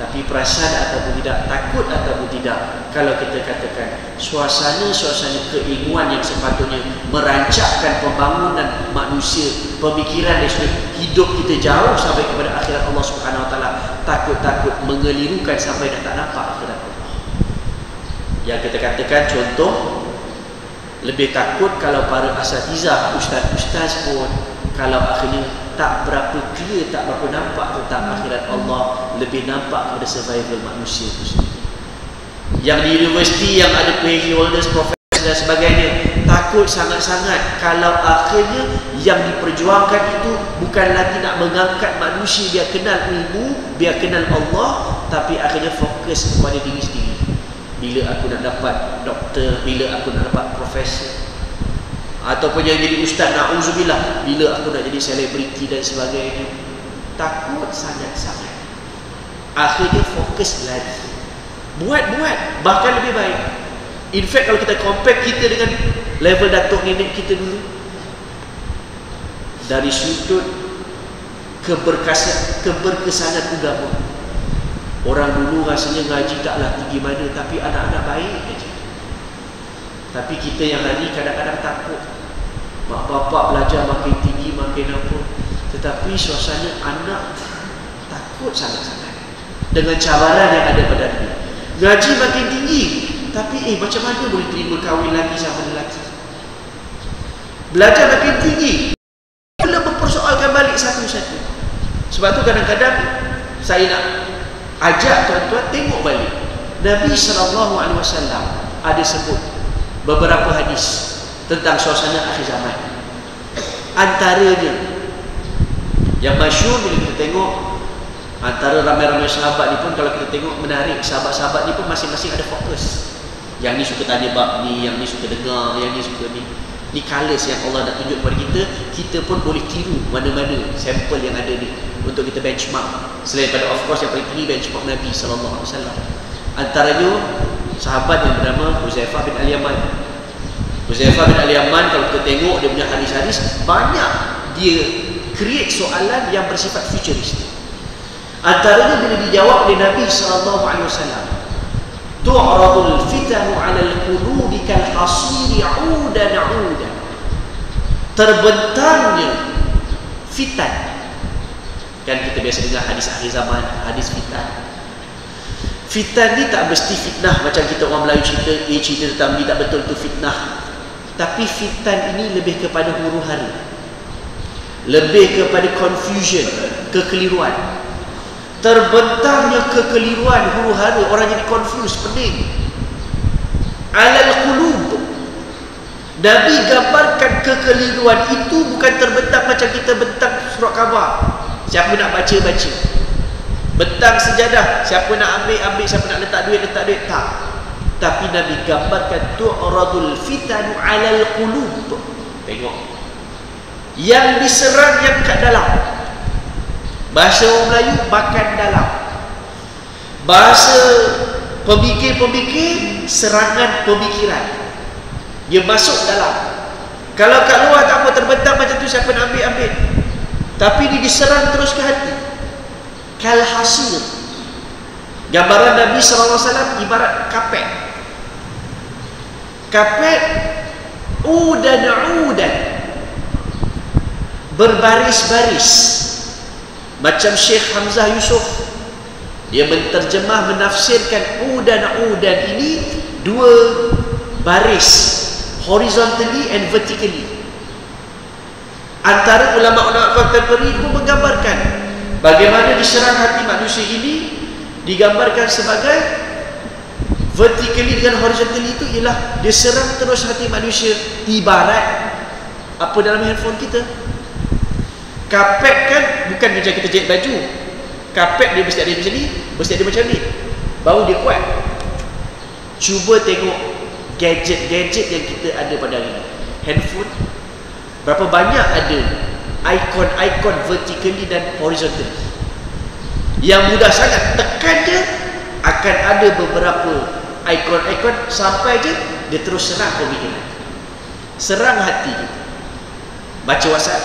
Tapi perasan ataupun tidak, takut ataupun tidak, kalau kita katakan suasana-suasana keilmuan yang sepatutnya merancakkan pembangunan manusia, pemikiran dan hidup kita jauh sampai kepada akhirat Allah Subhanahu wa ta'ala, takut-takut mengelirukan sampai dah tak nampak akhirat Allah. Yang kita katakan contoh, lebih takut kalau para asatizah, ustaz-ustaz pun kalau akhirnya tak berapa clear, tak berapa nampak tentang akhirat Allah, lebih nampak pada survival manusia itu sendiri. Yang di universiti yang ada PhD holders, profesor dan sebagainya, takut sangat-sangat kalau akhirnya yang diperjuangkan itu bukan lagi nak mengangkat manusia biar kenal ilmu, biar kenal Allah, tapi akhirnya fokus kepada diri sendiri. Bila aku nak dapat doktor, bila aku nak dapat profesor, ataupun yang jadi ustaz, na'udzubillah, bila aku nak jadi selebriti dan sebagainya. Takut sangat-sangat, akhirnya fokus lagi, buat bahkan lebih baik. In fact, kalau kita compare kita dengan level datuk nenek kita dulu, dari sudut keberkesanan agama, orang dulu rasanya ngaji taklah tinggi mana, tapi anak-anak baik aja. Tapi kita yang hari kadang-kadang takut, mak bapak belajar makin tinggi, makin apa, tetapi suasana anak takut sangat-sangat dengan cabaran yang ada pada diri. Gaji makin tinggi, tapi macam mana boleh terima kahwin lagi sama lelaki? Belajar makin tinggi, bila mempersoalkan balik satu-satu. Sebab tu kadang-kadang saya nak ajak tuan-tuan tengok balik. Nabi SAW ada sebut beberapa hadis tentang suasana akhir zaman. Antaranya yang masyhur bila kita tengok, antara ramai-ramai sahabat ni pun kalau kita tengok menarik, sahabat-sahabat ni pun masing-masing ada fokus. Yang ni suka tanya bab ni, yang ni suka dengar, yang ni suka ni. Ni colors yang Allah dah tunjuk kepada kita. Kita pun boleh tiru mana-mana sampel yang ada ni untuk kita benchmark. Selain pada of course yang paling tinggi benchmark Nabi SAW. Antaranya sahabat yang bernama Huzaifah bin Al-Yaman. Huzaifah bin Al-Yaman kalau kita tengok dia punya hadis-hadis, banyak dia create soalan yang bersifat futuristik. Antaranya bila dijawab oleh Nabi SAW, tu'radul fitanu 'alal qulubi kal hasiri 'udan 'udan. Terbentangnya fitan. Kan kita biasa dengar hadis akhir zaman, hadis fitan. Fitan ni tak mesti fitnah macam kita orang Melayu cerita tentang ni tak betul tu fitnah. Tapi fitan ini lebih kepada huru-hara, lebih kepada confusion, kekeliruan. Terbentangnya kekeliruan, huru-hara, orang jadi confused, pening. Alal qulub. Nabi gambarkan kekeliruan itu bukan terbentang macam kita bentang surat khabar. Siapa nak baca-baca. Bentang sejadah, siapa nak ambil, siapa nak letak duit, tak. Tapi Nabi gambarkan tu'radul fitanu 'alal qulub. Tengok. Yang diserang yang kat dalam. Bahasa orang Melayu, makan dalam. Bahasa pemikir-pemikir, serangan pemikiran. Dia masuk dalam. Kalau kat luar tak apa, terbentang macam tu, siapa nak ambil. Tapi dia diserang terus ke hati. Kal hasir. Gambaran Nabi SAW ibarat kapet. Kapet udan-udan, berbaris-baris. Macam Syekh Hamzah Yusuf, dia menterjemah, menafsirkan udan-udan ini dua baris, horizontally and vertically. Antara ulama-ulama kontemporari pun menggambarkan bagaimana diserang hati manusia ini, digambarkan sebagai vertically dengan horizontally itu ialah diserang terus hati manusia. Ibarat apa dalam handphone kita, kapet kan bukan macam kita jahit baju. Kapet dia mesti ada macam ni, mesti ada macam ni, baru dia kuat. Cuba tengok gadget-gadget yang kita ada pada hari ini. Handphone, berapa banyak ada ikon-ikon vertically dan horizontally. Yang mudah sangat, tekan je akan ada beberapa ikon-ikon, sampai je dia terus serang pemikiran, serang hati kita. Baca WhatsApp,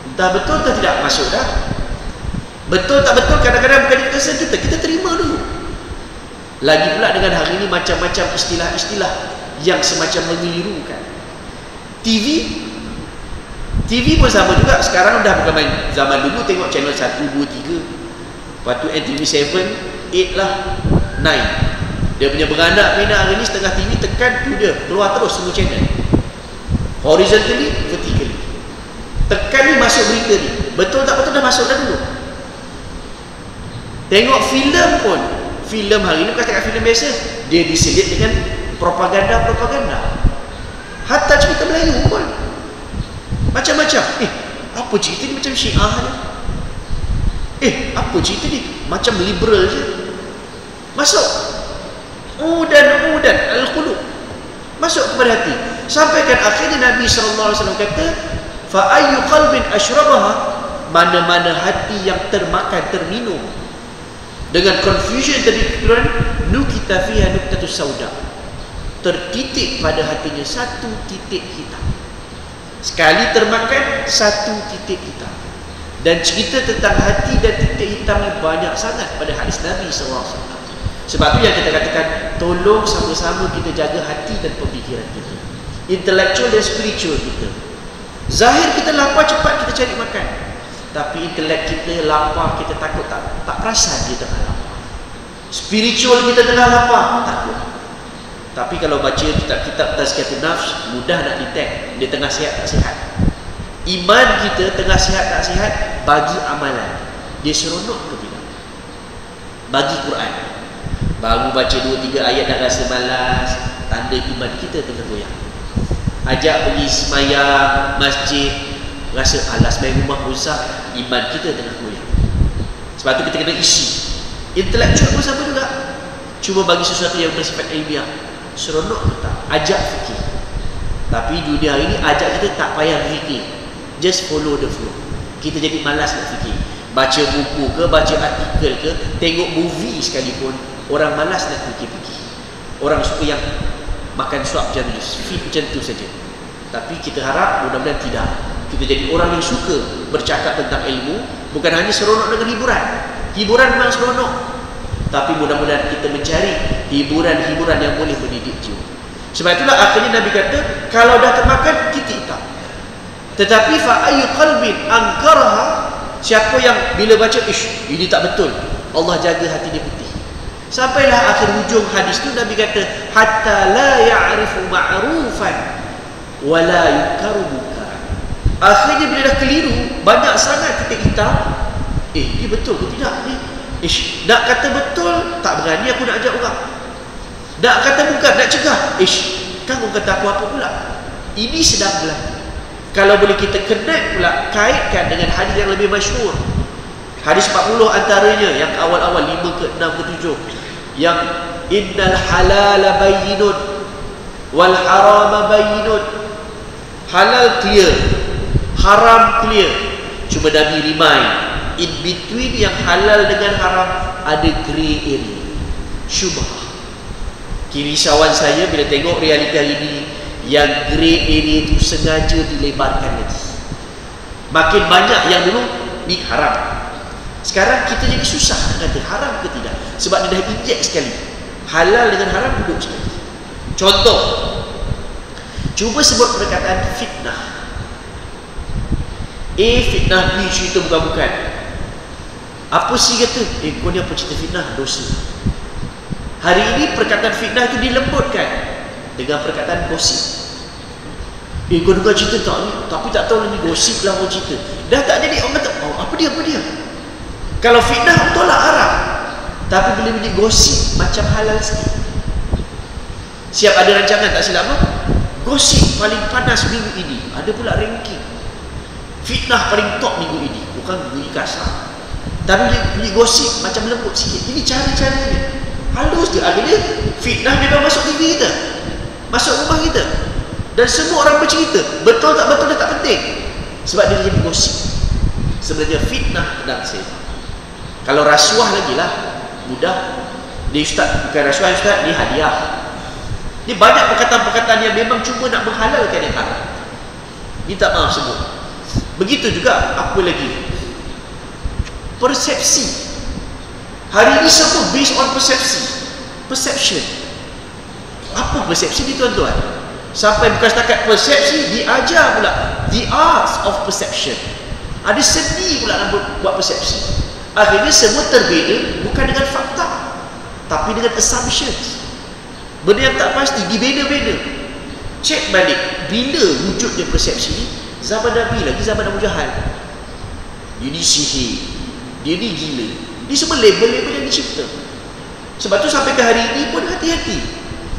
entah betul atau tidak, masuk dah. Betul tak betul, kadang-kadang bukan dikesen kita terima dulu. Lagi pula dengan hari ini macam-macam istilah-istilah yang semacam mengelirukan. TV pun sama juga. Sekarang dah bukan main zaman dulu tengok channel 1, 2, 3. Lepas tu NTV 7, 8 lah, 9. Dia punya beranak pinak hari ni, setengah TV tekan tu dia keluar terus semua channel, horizontally, vertically. Tekan ni masuk berita ni, betul tak betul dah masuk dah dulu. Tengok filem pun, filem hari ni bukan cakap filem biasa, dia diselit dengan propaganda. Hatta cerita Melayu pun macam-macam. Apa cerita ni macam Syiah je. Apa cerita ni macam liberal je. Masuk udan al-qulub, masuk kepada hati. Sampaikan akhirnya Nabi SAW kata, fa ayyu qalbin ashrabaha, mana-mana hati yang termakan, terminum dengan confusion tadi, nukita fiha nuktatus sauda, tertitik pada hatinya satu titik hitam. Sekali termakan, satu titik hitam. Dan cerita tentang hati dan titik hitam ni banyak sangat pada hadis Nabi SAW. Sebab tu yang kita katakan, tolong sama-sama kita jaga hati dan pemikiran kita, intellectual dan spiritual kita. Zahir kita lapar, cepat kita cari makan, tapi intelek kita lapar, kita takut, tak perasan dia tengah lapar. Spiritual kita tengah lapar, takut. Tapi kalau baca kitab-kitab tazkiyatun nafs, mudah nak detect dia tengah sihat tak sihat. Iman kita tengah sihat tak sihat bagi amalan. Dia seronok ke tidak? Bagi Quran, baru baca 2-3 ayat dah rasa malas, tanda iman kita tengah goyang. Ajak pergi semayang masjid, rasa alas main rumah susah, iman kita tengah goyang. Sebab tu kita kena isi. Intelektual pun sama juga. Cuba bagi sesuatu yang bersifat ilmiah, seronok ke tak? Ajak fikir. Tapi dunia ini ajak kita tak payah fikir, just follow the flow. Kita jadi malas nak fikir. Baca buku ke, baca artikel ke, tengok movie sekalipun, orang malas nak fikir-fikir. Orang suka yang makan suap macam tu, fit macam tu saja. Tapi kita harap mudah-mudahan tidak. Kita jadi orang yang suka bercakap tentang ilmu, bukan hanya seronok dengan hiburan. Hiburan memang seronok, tapi mudah-mudahan kita mencari hiburan-hiburan yang boleh mendidik jiwa. Sebab itulah akhirnya Nabi kata, kalau dah termakan, kita hitam. Tetapi fa'ayu qalbin ankaraha, siapa yang bila baca, ini tak betul, Allah jaga hati dia putih. Sampailah akhir hujung hadis tu Nabi kata, hatta la ya'rifu ma'rufan wa la yukaru munkar. Akhirnya bila dah keliru, banyak sangat titik hitam. Ni betul ke tidak ni? Nak kata betul, tak berani aku nak ajak orang. Nak kata bukan, nak cegah. Kan orang kata aku apa pula? Ini sedang berlaku. Kalau boleh kita connect pula, kaitkan dengan hadis yang lebih masyhur. Hadis 40 antaranya, yang awal-awal 5 ke 6 ke 7. Yang innal halala bayyinun wal harama bayyinun. Halal clear, haram clear. Cuma Nabi remind, in between yang halal dengan haram ada grey area, syubhah. Kirisauan saya bila tengok realita ini, yang grey area itu sengaja dilebarkan lagi. Makin banyak yang dulu ni haram, sekarang kita jadi susah nak kata haram ke tidak, sebab dia dah injek sekali. Halal dengan haram duduk sekali. Contoh, cuba sebut perkataan fitnah. Fitnah, B cerita bukan-bukan. Apa sih kata? Kau ni apa cerita fitnah? Dosa. Hari ini perkataan fitnah itu dilembutkan dengan perkataan gosip. Kau dengar cerita tak ni? Tapi tak tahu ni gosip lah orang cerita. Dah tak jadi orang kata, apa dia? Kalau fitnah tolak haram, tapi bila bunyi gosip macam halal sikit. Siap ada rancangan tak silap gosip paling panas minggu ini, ada pula ranking fitnah paling top minggu ini. Bukan bunyi kasar, tapi bunyi gosip macam lembut sikit. Ini cara-caranya halus dia. Akhirnya fitnah memang masuk TV kita, masuk rumah kita, dan semua orang bercerita. Betul tak betul dah tak penting, sebab dia jadi gosip. Sebenarnya fitnah dan setan. Kalau rasuah lagi lah mudah. Ni ustaz, bukan rasuah ustaz, ni hadiah. Ni banyak perkataan-perkataan yang memang cuma nak menghalalkan yang haram. Minta maaf sebut. Begitu juga apa lagi? Persepsi. Hari ini semua based on persepsi. Perception. Apa persepsi ni tuan-tuan? Sampai bukan setakat persepsi, diajar pula the arts of perception. Ada seni pula nak buat persepsi. Akhirnya semua terbeza bukan dengan fakta, tapi dengan assumptions. Benda yang tak pasti dibeda-beda. Cek balik bila wujudnya persepsi ni. Zaman Nabi lagi, zaman Abu Jahal. Dia ni sihir, dia ni gila. Ini semua label-label yang dicipta. Sebab tu sampai ke hari ini pun hati-hati.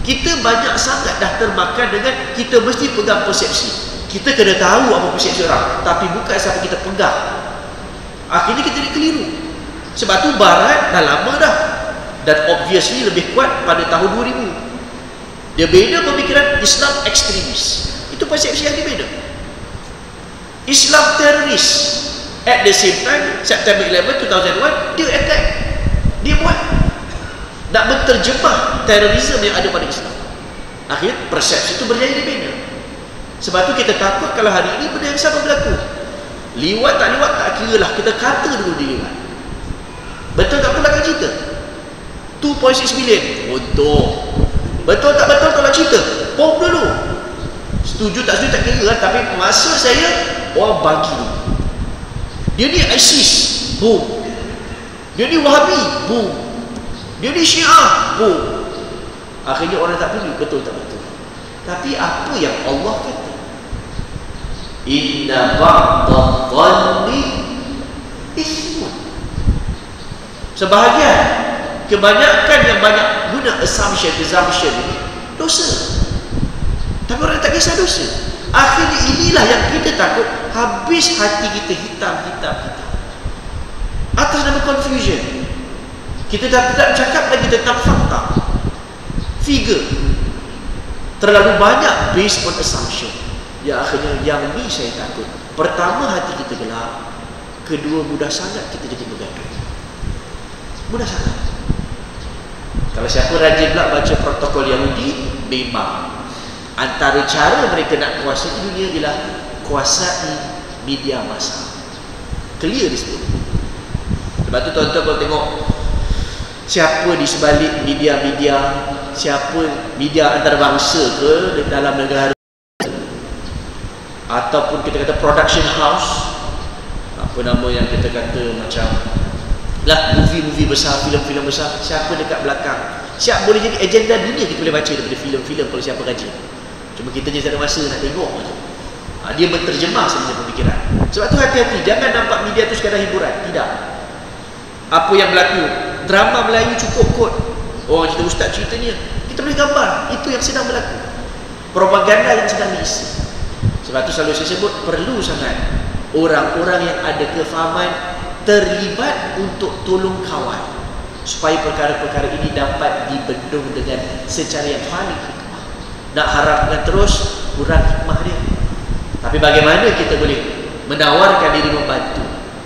Kita banyak sangat dah termakan dengan kita mesti pegang persepsi. Kita kena tahu apa persepsi orang, tapi bukan sampai kita pegang. Akhirnya kita jadi keliru. Sebab tu Barat dah lama dah, dan obviously lebih kuat pada tahun 2000. Dia beda pemikiran Islam ekstremis. Itu persepsi yang dia beda. Islam teroris. At the same time, September 11, 2001, dia attack. Dia buat nak menterjemah terorisme yang ada pada Islam. Akhirnya persepsi itu berjaya beda. Sebab tu kita takut kalau hari ini benda yang sama berlaku. Liwat tak kira lah, kita kata dulu dia liwat. Betul tak betul nak cerita? 2.6 million untuk. Betul tak betul kalau cerita? Bom dulu. Setuju tak setuju tak kira lah, tapi maksud saya orang bagi dulu. Dia ni ISIS, boom. Dia ni Wahabi, boom. Dia ni Syiah, boom. Akhirnya orang tak peduli betul tak betul. Tapi apa yang Allah kata? Inna ba'dadh-dhanni ithmun. Sebahagian, kebanyakan yang banyak guna assumption ini dosa. Tapi orang tak kisah dosa. Akhirnya inilah yang kita takut, habis hati kita hitam. Atas nama confusion. Kita dah tidak cakap lagi tentang fakta, figure. Terlalu banyak based on assumption. Ya akhirnya yang ni saya takut. Pertama, hati kita gelap. Kedua, mudah sangat kita jadi bergaduh. Mudah sangat. Kalau siapa rajin pula baca protokol Yahudi, memang antara cara mereka nak kuasai dunia ialah kuasai media massa. Clear di situ. Sebab tu tuan-tuan kalau tengok siapa di sebalik media-media, siapa media antarabangsa ke dalam negara, ataupun kita kata production house, apa nama yang kita kata macam lah movie besar, filem-filem besar, siapa dekat belakang, siap boleh jadi agenda dunia kita boleh baca daripada filem-filem kalau siapa rajin. Cuma kita je tak ada masa nak tengok macam. Dia menterjemah sebenarnya pemikiran. Sebab tu hati-hati, jangan nampak media tu sekadar hiburan. Tidak. Apa yang berlaku, drama Melayu cukup kot, orang cerita ustaz ceritanya, kita boleh gambar itu yang sedang berlaku, propaganda yang sedang diisi. Sebab tu selalu saya sebut, perlu sangat orang-orang yang ada kefahaman terlibat untuk tolong kawal, supaya perkara-perkara ini dapat dibendung dengan secara yang paling hikmah. Nak harapkan terus kurang hikmah dia. Tapi bagaimana kita boleh menawarkan diri membantu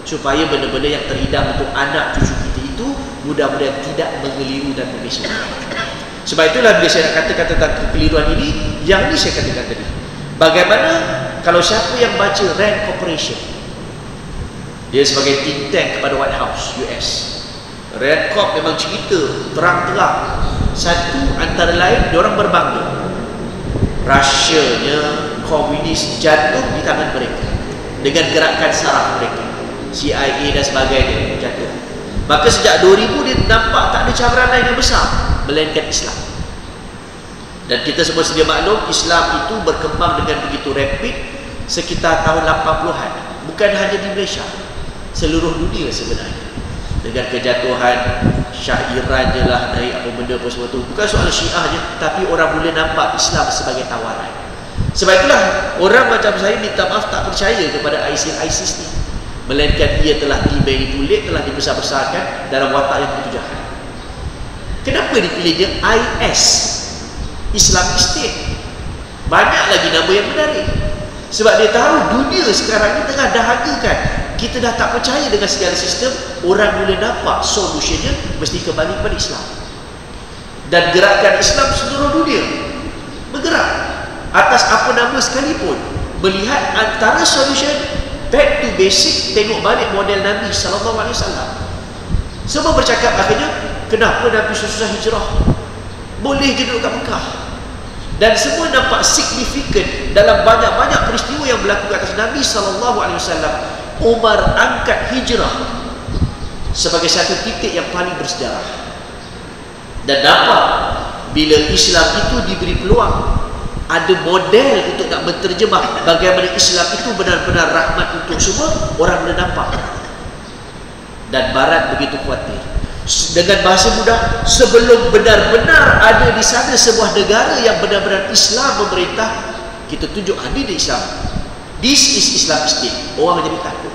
supaya benda-benda yang terhidang untuk anak cucu kita itu mudah-mudahan tidak mengeliru dan membesar. Sebab itulah bila saya nak katakan tentang kekeliruan ini, yang ini saya katakan tadi. Bagaimana kalau siapa yang baca Rand Corporation, dia sebagai think tank kepada White House US, Rand Corp memang cerita terang-terang. Satu antara lain, diorang berbangga Rusia-nya komunis jatuh di tangan mereka dengan gerakan saraf mereka, CIA dan sebagainya jatuh. Maka sejak 2000 dia nampak tak ada cabaran lain yang besar melainkan Islam. Dan kita semua sedia maklum, Islam itu berkembang dengan begitu rapid sekitar tahun 80-an. Bukan hanya di Malaysia, seluruh dunia sebenarnya. Dengan kejatuhan Shah Iran je lah, dari apa benda apa semua tu. Bukan soal Syiah je, tapi orang boleh nampak Islam sebagai tawaran. Sebab itulah orang macam saya minta maaf tak percaya kepada ISIS ni, melainkan ia telah dimanipulate, telah dibesar-besarkan dalam watak yang begitu jahat. Kenapa dipilih dia IS, Islamic State? Banyak lagi nama yang menarik. Sebab dia tahu dunia sekarang ni tengah dahagakan. Kita dah tak percaya dengan segala sistem. Orang mula nampak solusinya mesti kembali kepada Islam. Dan gerakan Islam seluruh dunia bergerak atas apa nama sekalipun, melihat antara solution back to basic, tengok balik model Nabi SAW. Semua bercakap akhirnya, kenapa Nabi susah hijrah? Boleh je duduk kat Mekah. Dan semua nampak signifikan dalam banyak-banyak peristiwa yang berlaku atas Nabi SAW. Umar angkat hijrah sebagai satu titik yang paling bersejarah. Dan dapat bila Islam itu diberi peluang, ada model untuk nak menterjemah bagaimana Islam itu benar-benar rahmat untuk semua, orang boleh nampak. Dan Barat begitu khawatir. Dengan bahasa mudah, sebelum benar-benar ada di sana sebuah negara yang benar-benar Islam memerintah, kita tunjuk hadir di Islam. This is Islamic State. Orang jadi takut.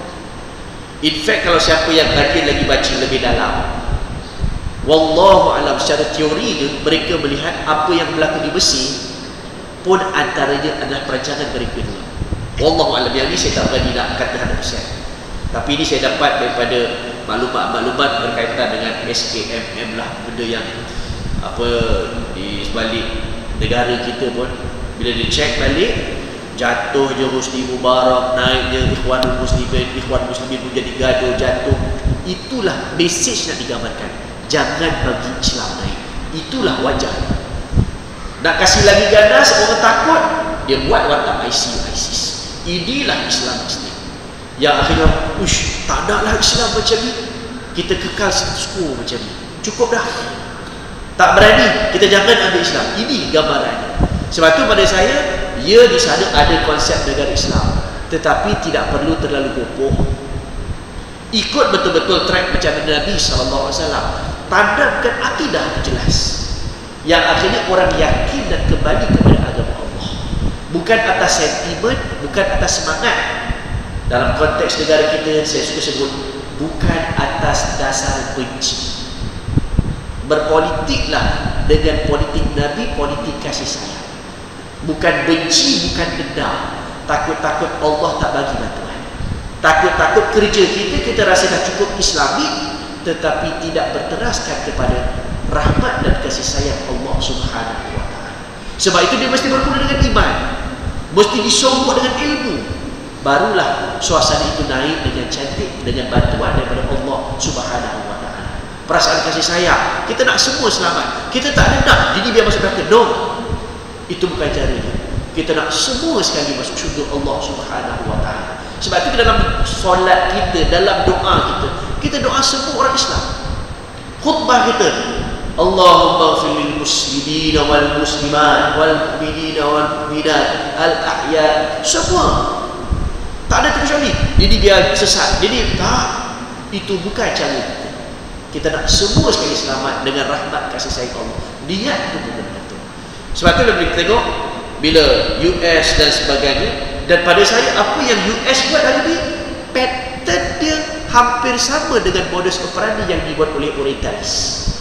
In fact, kalau siapa yang rajin lagi baca lebih dalam, wallahu alam, secara teori dia, mereka melihat apa yang berlaku di Mesir pun antaranya adalah perancangan mereka dulu. Wallahu alam, yang ni saya tak berani nak kata 100%. Tapi ini saya dapat daripada maklumat-maklumat berkaitan dengan SKMM lah, benda yang apa di sebalik negara kita pun bila dia check balik, jatuh je Husni Mubarak, naiknya Ikhwan Muslimin pun jadi gaduh, jatuh. Itulah message nak digambarkan, jangan bagi Islam naik. Itulah wajah. Nak kasih lagi ganas, orang takut, dia buat watak ISIS. Inilah Islam Islam yang akhirnya, tak ada lah Islam macam ni, kita kekal status quo macam ni, cukup dah. Tak berani, kita jangan ambil Islam. Ini gambarannya. Sebab tu pada saya, di sana ada konsep negara Islam. tetapi tidak perlu terlalu gopoh. Ikut betul-betul track macam Nabi SAW. Tanamkan akidah itu jelas, yang akhirnya orang yakin dan kembali kepada agama Allah, bukan atas sentimen, bukan atas semangat. Dalam konteks negara kita, saya suka sebut, bukan atas dasar benci. Berpolitiklah dengan politik Nabi, politik kasih sayang, bukan benci, bukan dendam. Takut-takut Allah tak bagi bantuan, takut-takut kerja kita rasa dah cukup Islami, tetapi tidak berteraskan kepada rahmat dan kasih sayang Allah Subhanahu wa ta'ala. Sebab itu dia mesti bermula dengan iman, mesti disogok dengan ilmu, barulah suasana itu naik dengan cantik, dengan bantuan daripada Allah Subhanahu wa ta'ala. Perasaan kasih sayang, kita nak semua selamat, kita tak ada nak jadi biar masuk neraka. No, itu bukan caranya. Kita nak semua sekali masuk syurga Allah Subhanahu wa ta'ala. Sebab itu dalam solat kita, dalam doa kita doa semua orang Islam. Khutbah kita, Allahumma ighfir lil muslimin wal muslimat wal mu'minin wal mu'minat al ahya, semua. Tak ada terkecuali. Jadi biar sesat. Jadi tak, itu bukan cara kita. Kita nak semua sekali selamat dengan rahmat kasih sayang Allah. Niat itu betul-betul. Sebab itu kita tengok bila US dan sebagainya, dan pada saya apa yang US buat hari ini, pattern dia hampir sama dengan modus operandi yang dibuat oleh Orientalis.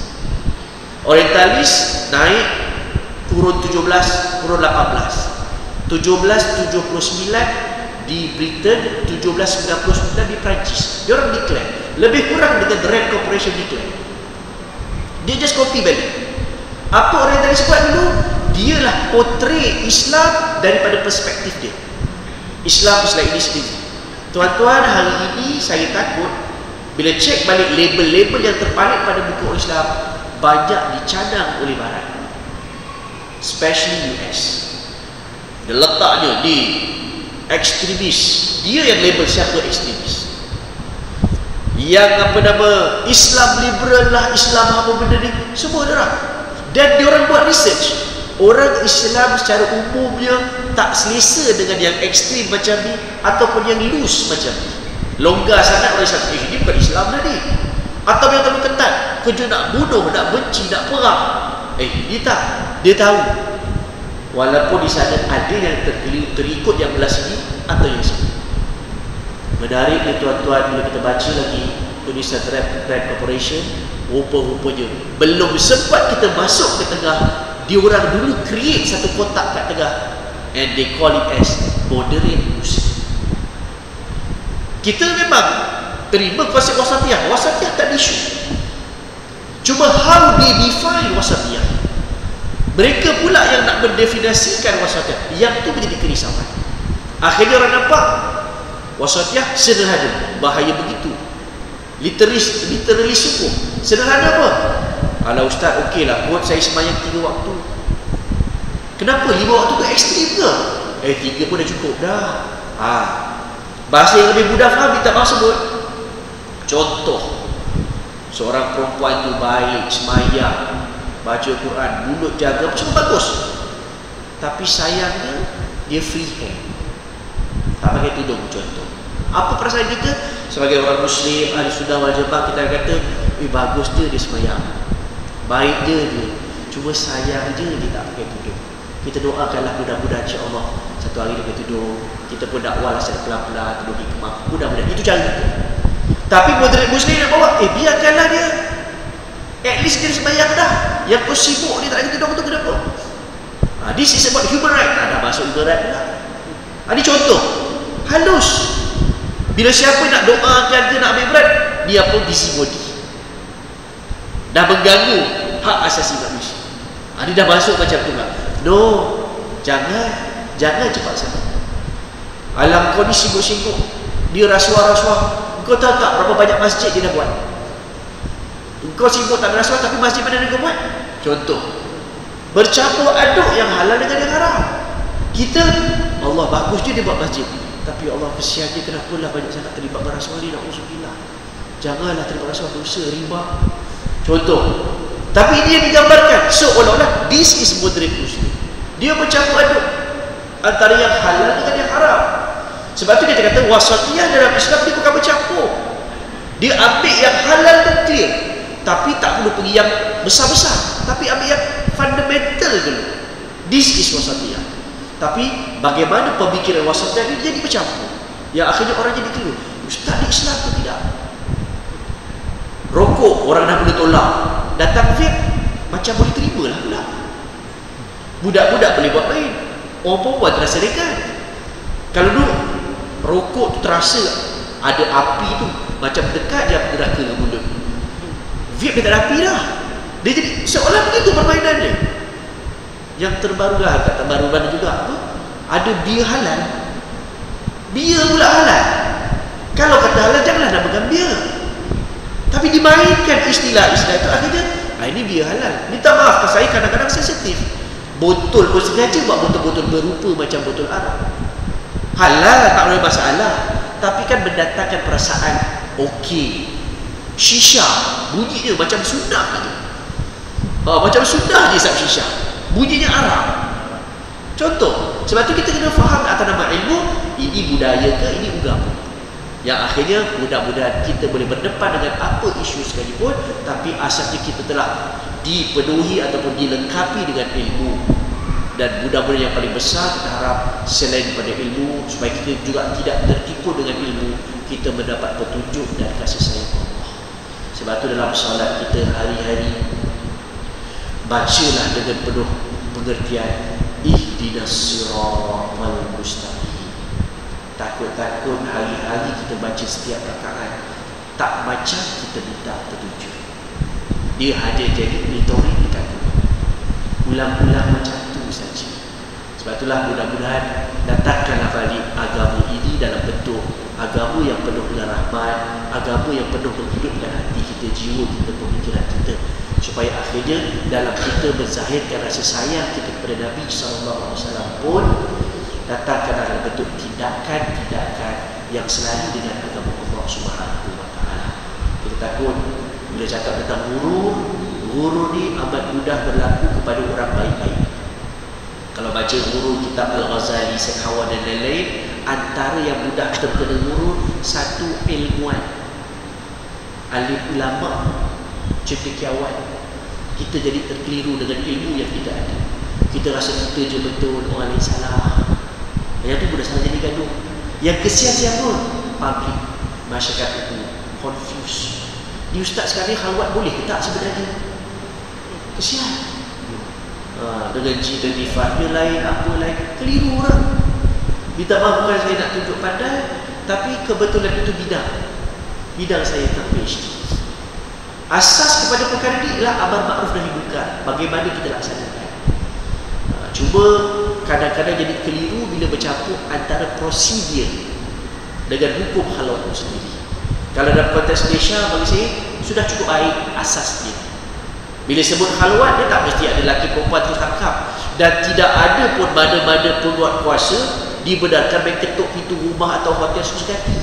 Orientalis naik turun 17, turun 18, 1779 di Britain, 1799 di Perancis. Dia orang declare lebih kurang dengan The Red Corporation declare. Dia just copy balik. Apa Orientalis buat dulu? Dialah portray Islam daripada perspektif dia. Islam ini sendiri. Tuan-tuan, hari ini saya takut bila cek balik label-label yang terpalit pada buku Islam, banyak dicadang oleh Barat, especially US. Dia letaknya di ekstremis. Dia yang label siapa ekstremis. Yang apa nama, Islam liberal lah, Islam apa benda ni, semua orang. Dan diorang buat research. Orang Islam secara umumnya tak selesa dengan yang ekstrim macam ni, ataupun yang loose macam ni. Longgar sangat orang Islam, ini bukan Islam dah ni. Atau yang terlalu ketat, kerja nak bunuh, nak benci, nak perang. Dia tak. Dia tahu. Walaupun di sana ada yang terikut yang belah sini atau yang sini. Menarik ni tuan-tuan, bila kita baca lagi tulisan Red Corporation, rupa-rupanya belum sempat kita masuk ke tengah, dia orang dulu create satu kotak kat tengah, and they call it as moderate Muslim. Kita memang terima konsep wasatiyah. Wasatiyah tak ada isu. Cuma how they define wasatiyah, mereka pula yang nak mendefinisikan wasatiyah, yang tu menjadi kerisauan. Akhirnya orang nampak wasatiyah sederhana, bahaya begitu, literally suku. Sederhana apa? Alah ustaz, okey lah, buat saya sembahyang 3 waktu. Kenapa 5 waktu tu ekstrim ke? 3 pun dah cukup dah. Bahasa yang lebih mudah faham kita maksud sebut. Contoh, seorang perempuan tu baik, sembahyang, baca Quran, mulut jaga, semua bagus, tapi sayangnya dia free hand, tak pakai tudung. Contoh, apa perasaan kita sebagai orang Muslim, ahli sunnah wal jamaah? Kita kata, bagus dia sembahyang, baik dia, cuma sayang je dia tak pakai tudung. Kita doakanlah mudah-mudahan insya-Allah satu hari dia pakai tudung. Kita pun dakwalah secara pelan-pelan, tudung hikmah, mudah-mudahan. Itu cara kita. Tapi moderate Muslim nak bawa, biarkanlah dia, at least dia sembahyang dah. Yang kau sibuk dia tak pakai tudung tu kenapa? This is about human right. Dah masuk human right pula. Ini contoh halus. Bila siapa nak doakan ke nak ambil berat, dia pun busy body, dah mengganggu hak asasi manusia. Dia dah masuk macam tu kan? No, jangan cepat sangat. Alam kau ni sibuk-sibuk, dia rasuah-rasuah. Kau tahu tak berapa banyak masjid dia dah buat? Kau sibuk tak ada rasuah, tapi masjid mana dia buat? Contoh, bercampur aduk yang halal dengan yang haram. Kita, Allah bagus je dia buat masjid, tapi Allah kesian dia, kenapalah banyak sangat terlibat berasuah ni, na'udzubillah. Janganlah terlibat rasuah, dosa, riba. Contoh. Tapi dia digambarkan seolah-olah this is moderate Muslim. Dia bercampur aduk antara yang halal dengan yang haram. Sebab tu kita kata wasatiyah dalam Islam dia bukan bercampur. Dia ambil yang halal tu clear, tapi tak perlu pergi yang besar-besar, tapi ambil yang fundamental dulu. This is wasatiyah. Tapi bagaimana pemikiran wasatiyah ini jadi bercampur, yang akhirnya orang jadi keliru. Ustaz, di Islam tu tidak. Rokok orang dah boleh tolak, datang vape macam boleh terima lah pula. Budak-budak boleh buat main, orang perempuan terasa dekat. Kalau dulu rokok tu terasa ada api tu, macam dekat je neraka ke mulut. Vape dia tak ada api dah, dia jadi seolah begitu permainannya. Yang terbaru lah, kat terbaru mana juga apa? Ada bia halal, bia pula halal. Kalau kata halal janganlah nak pegang bia, tapi dimainkan istilah-istilah itu, akhirnya ini bia halal. Minta maaf, saya kadang-kadang sensitif. Botol pun sengaja buat botol-botol berupa macam botol arak. Halal tak boleh masalah, tapi kan mendatangkan perasaan okey. Shisha bunyinya macam sunnah aja. Macam sunnah je sab shisha, bunyinya arak. Contoh, sebab tu kita kena faham atas nama ilmu, ini budaya ke, ini agama. Yang akhirnya mudah-mudahan kita boleh berdepan dengan apa isu sekalipun, tapi asalnya kita telah dipenuhi ataupun dilengkapi dengan ilmu. Dan mudah-mudahan yang paling besar kita harap selain daripada ilmu, supaya kita juga tidak tertipu dengan ilmu, kita mendapat petunjuk dan kasih sayang Allah. Sebab tu dalam solat kita hari-hari, bacalah dengan penuh pengertian, ihdinas siratal mustaqim. Takut-takut hari-hari kita baca setiap rakaat tak macam kita minta petunjuk. Dia hanya jadi retorik dekat ulang-ulang macam tu saja. Sebab itulah mudah-mudahan datangkanlah balik agama ini dalam bentuk agama yang penuh dengan rahmat, agama yang penuh menghidupkan hati kita, jiwa kita, pemikiran kita, supaya akhirnya dalam kita menzahirkan rasa sayang kita kepada Nabi SAW pun datangkan dalam bentuk tindakan-tindakan yang selalu dengan agama Allah Subhanahu Wa Taala. Kita takut bila cakap tentang guru ni amat mudah berlaku kepada orang baik-baik. Kalau baca guru kitab Al-Ghazali, Sekhawan dan lain-lain, antara yang mudah terkena guru, satu ilmuwan, alim ulama, cendekiawan. Kita jadi terkeliru dengan ilmu yang kita ada. Kita rasa kita je betul, orang lain salah. Yang tu mudah salah jadi gaduh. Yang kesian siapa? Public, masyarakat itu confused. Ni ustaz sekarang khalwat boleh ke tak sebenarnya? Kesian. Dengan G25 dia lain, apa lain, keliru orang. Minta maaf, bukan saya nak tunjuk pandai, tapi kebetulan itu bidang saya tentang PhD. Asas kepada perkara ini ialah amar makruf nahi munkar, bagaimana kita laksanakan. Cuma kadang-kadang jadi keliru bila bercampur antara prosedur dengan hukum halal itu sendiri. Kalau dalam konteks Malaysia, bagi saya sudah cukup baik asasnya. Bila sebut khalwat, dia tak mesti ada lelaki perempuan terus tangkap, dan tidak ada pun mana-mana penguat kuasa dibenarkan main ketuk pintu rumah atau hotel sesekali.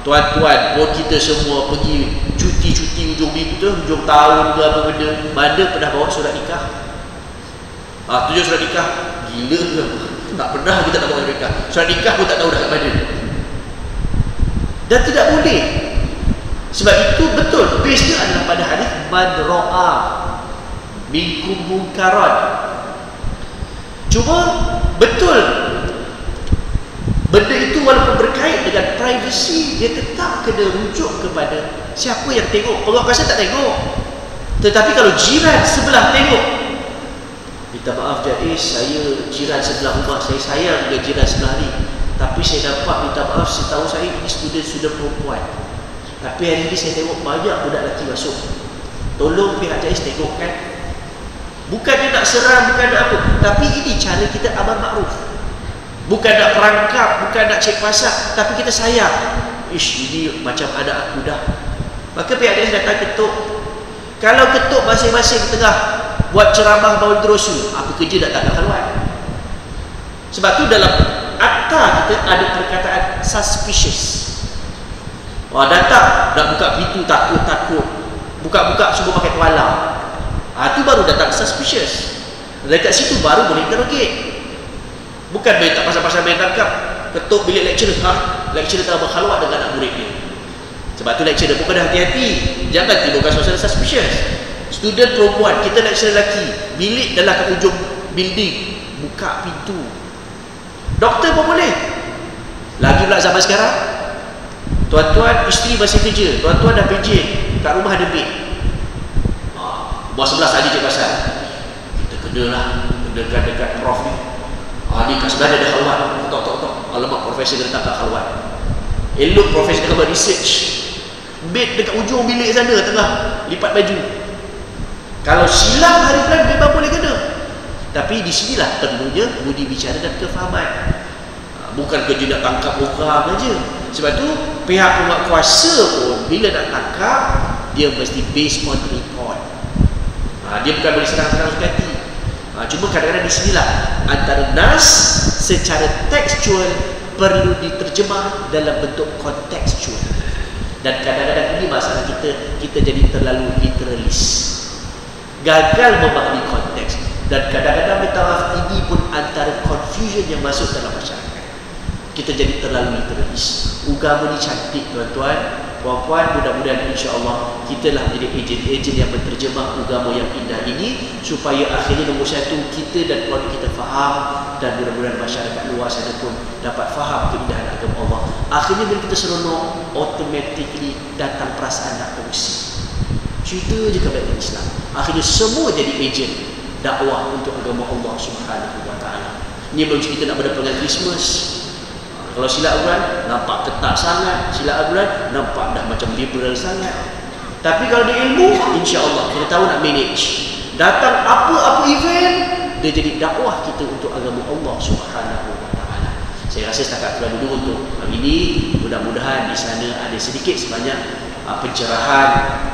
Tuan-tuan pun kita semua pergi cuti hujung minggu tu, hujung tahun ke apa benda, mana pernah bawa surat nikah? Tujuh surat nikah, gila ke? Tak pernah kita nak bawa surat nikah. Surat nikah pun tak tahu dah kat mana. Dan tidak boleh. Sebab itu betul, base dia adalah pada hadis man ra'a minkum munkaran. Cuma betul, benda itu walaupun berkait dengan privacy, dia tetap kena rujuk kepada siapa yang tengok. Penguat kuasa tak tengok, tetapi kalau jiran sebelah tengok, minta maaf Jais, saya jiran sebelah rumah, saya sayang dengan jiran sebelah ni, tapi saya nampak, minta maaf, setahu saya ini student perempuan, tapi hari ini saya tengok banyak budak lelaki masuk. Tolong pihak Jais tengokkan. Bukan dia nak serang, bukan nak apa, tapi ini cara kita amar makruf. Bukan nak perangkap, bukan nak cek pasar, tapi kita sayang. Ini macam anak aku dah. Maka pihak Jais datang ketuk. Kalau ketuk masing-masing tengah buat ceramah Maulid Rasul, apa kerja nak tak khalwat? Sebab tu dalam akta kita ada perkataan suspicious. Datang nak buka pintu takut-takut, buka-buka semua pakai tuala. Itu baru datang suspicious. Dekat situ baru boleh interrogate. Bukan main tak pasal-pasal main tangkap. ketuk bilik lecturer, lecturer telah berkhalwat dengan anak murid dia. Sebab tu lecturer pun kena hati-hati, jangan timbulkan suasana suspicious. Student perempuan, kita lecturer lelaki, bilik adalah kat ujung building, buka pintu. Doktor pun boleh. Lagi pula zaman sekarang, tuan-tuan isteri masih kerja, tuan-tuan dah pejin, kat rumah ada bed. Bawah sebelah tadi cik pasal, kita kenalah, kenakan dekat prof ni. Ni kat sebelah dia ada khalwat. Tok. Alamak, profesor kena tangkap khalwat. Elok profesor kena buat research. Bed dekat ujung bilik sana, tengah lipat baju. Kalau silap hari bulan memang boleh kena. Tapi di sinilah perlunya budi bicara dan kefahaman. Bukan kerja nak tangkap orang saja. Sebab tu pihak penguatkuasa pun bila nak tangkap, dia mesti based on report. Dia bukan boleh serang-serang suka hati. Cuma kadang-kadang di sinilah antara nas secara tekstual perlu diterjemah dalam bentuk kontekstual. Dan kadang-kadang ini masalah kita jadi terlalu literalis, gagal memahami konteks. Dan kadang-kadang minta maaf, ini pun antara confusion yang masuk dalam masyarakat. Kita jadi terlalu literalis. Agama ni cantik tuan-tuan, puan-puan, mudah-mudahan insya-Allah kita lah menjadi ejen-ejen yang menterjemah agama yang indah ini, supaya akhirnya nombor satu, kita dan keluarga kita faham, dan mudah-mudahan masyarakat luar sana pun dapat faham keindahan agama Allah. Akhirnya bila kita seronok, automatically datang perasaan nak kongsi. Cerita je kebaikan Islam. Akhirnya semua jadi ejen dakwah untuk agama Allah Subhanahu wa taala. Ni belum cerita nak berdepan Christmas. Kalau silap bulan, nampak ketat sangat. Silap bulan, nampak dah macam liberal sangat. Tapi kalau dia ilmu, insya-Allah kita tahu nak manage. Datang apa-apa event, dia jadi dakwah kita untuk agama Allah Subhanahu wa taala. Saya rasa setakat itu dulu untuk hari ini. Mudah-mudahan di sana ada sedikit sebanyak pencerahan.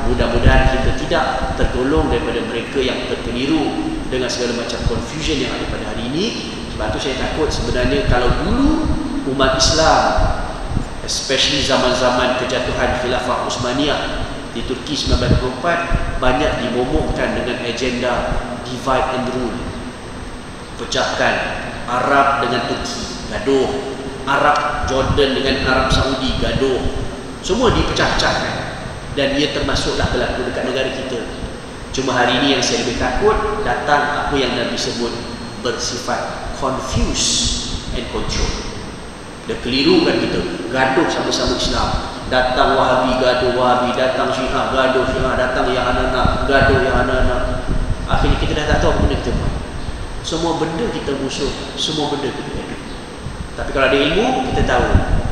Mudah-mudahan kita tidak tergolong daripada mereka yang terkeliru dengan segala macam confusion yang ada pada hari ini. Sebab tu saya takut sebenarnya kalau dulu umat Islam, especially zaman-zaman kejatuhan Khilafah Utsmaniyah di Turki 1924, banyak dimomokkan dengan agenda divide and rule. Pecahkan Arab dengan Turki, gaduh. Arab Jordan dengan Arab Saudi, gaduh. Semua dipecah-pecahkan. Dan ia termasuklah berlaku dekat negara kita. Cuma hari ini yang saya lebih takut, datang apa yang Nabi sebut bersifat confuse and control. Dia keliru kan kita, gaduh sama-sama Islam. Datang Wahabi, gaduh Wahabi. Datang Syiah, gaduh Syiah. Datang yang anak-anak, gaduh yang anak-anak. Akhirnya kita dah tak tahu apa benda kita buat. Semua benda kita musuh, semua benda kita gaduh. Tapi kalau ada ilmu, kita tahu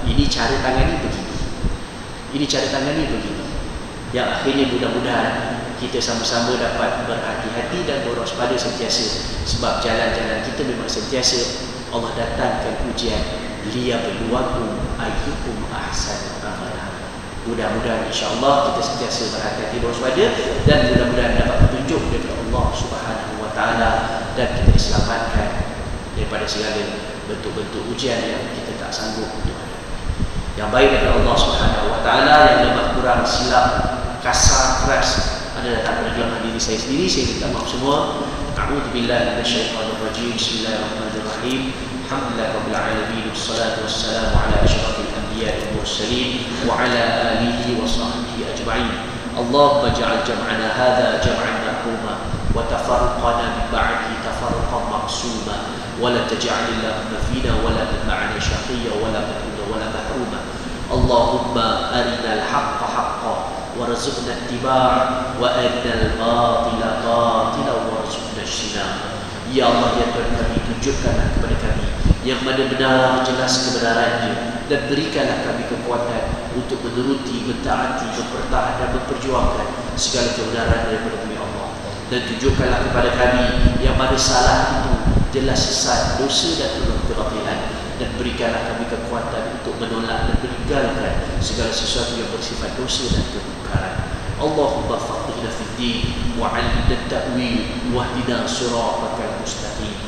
ini cara tangani begini, ini cara tangani begini. Yang akhirnya mudah-mudahan kita sama-sama dapat berhati-hati dan berwaspada sentiasa. Sebab jalan-jalan kita memang sentiasa Allah datangkan ujian, liyabluwakum ayyukum ahsanu amala. Mudah-mudahan insya-Allah kita sentiasa berhati-hati berwaspada, dan mudah-mudahan dapat petunjuk daripada Allah Subhanahu wa taala, dan kita diselamatkan daripada segala bentuk-bentuk ujian yang kita tak sanggup untuk hadapi. Yang baik daripada Allah Subhanahu wa taala, yang lebih kurang silap, kasar, keras ada datang pada dalam diri saya sendiri. Saya minta maaf semua. A'udzubillahi minasyaitonirrajim. Bismillahirrahmanirrahim. Alhamdulillahi rabbil alamin, wassalatu wassalamu ala asyrafil anbiya'i wal mursalin wa ala alihi wa sahbihi ajma'in. Allahumma ij'al jam'ana hadha jam'an marhuma wa tafarraqana min ba'dihi tafarruqan maqsuma wa la taj'al illahumma fina wa la taj'alna shaqiyya wa la mahruda wa la mahruma. Allahumma arinal haqqa haqqan warzuqna ittiba'a wa arinal batila batila warzuqna ijtinaba. Ya Allah, ya Tuhan kami, tunjukkanlah kepada kami yang mana benar, jelas kebenarannya, dan berikanlah kami kekuatan untuk menuruti, mentaati, mempertahankan dan memperjuangkan segala kebenaran daripada Ya Allah. Dan tunjukkanlah kepada kami yang mana salah itu jelas sesat, dosa dan kebatilan, dan berikanlah kami kekuatan untuk menolak dan meninggalkan segala sesuatu yang bersifat dosa dan kemungkaran. Allahumma faqihna fid din wa 'allimna at-ta'wil wahdina siratal mustaqim.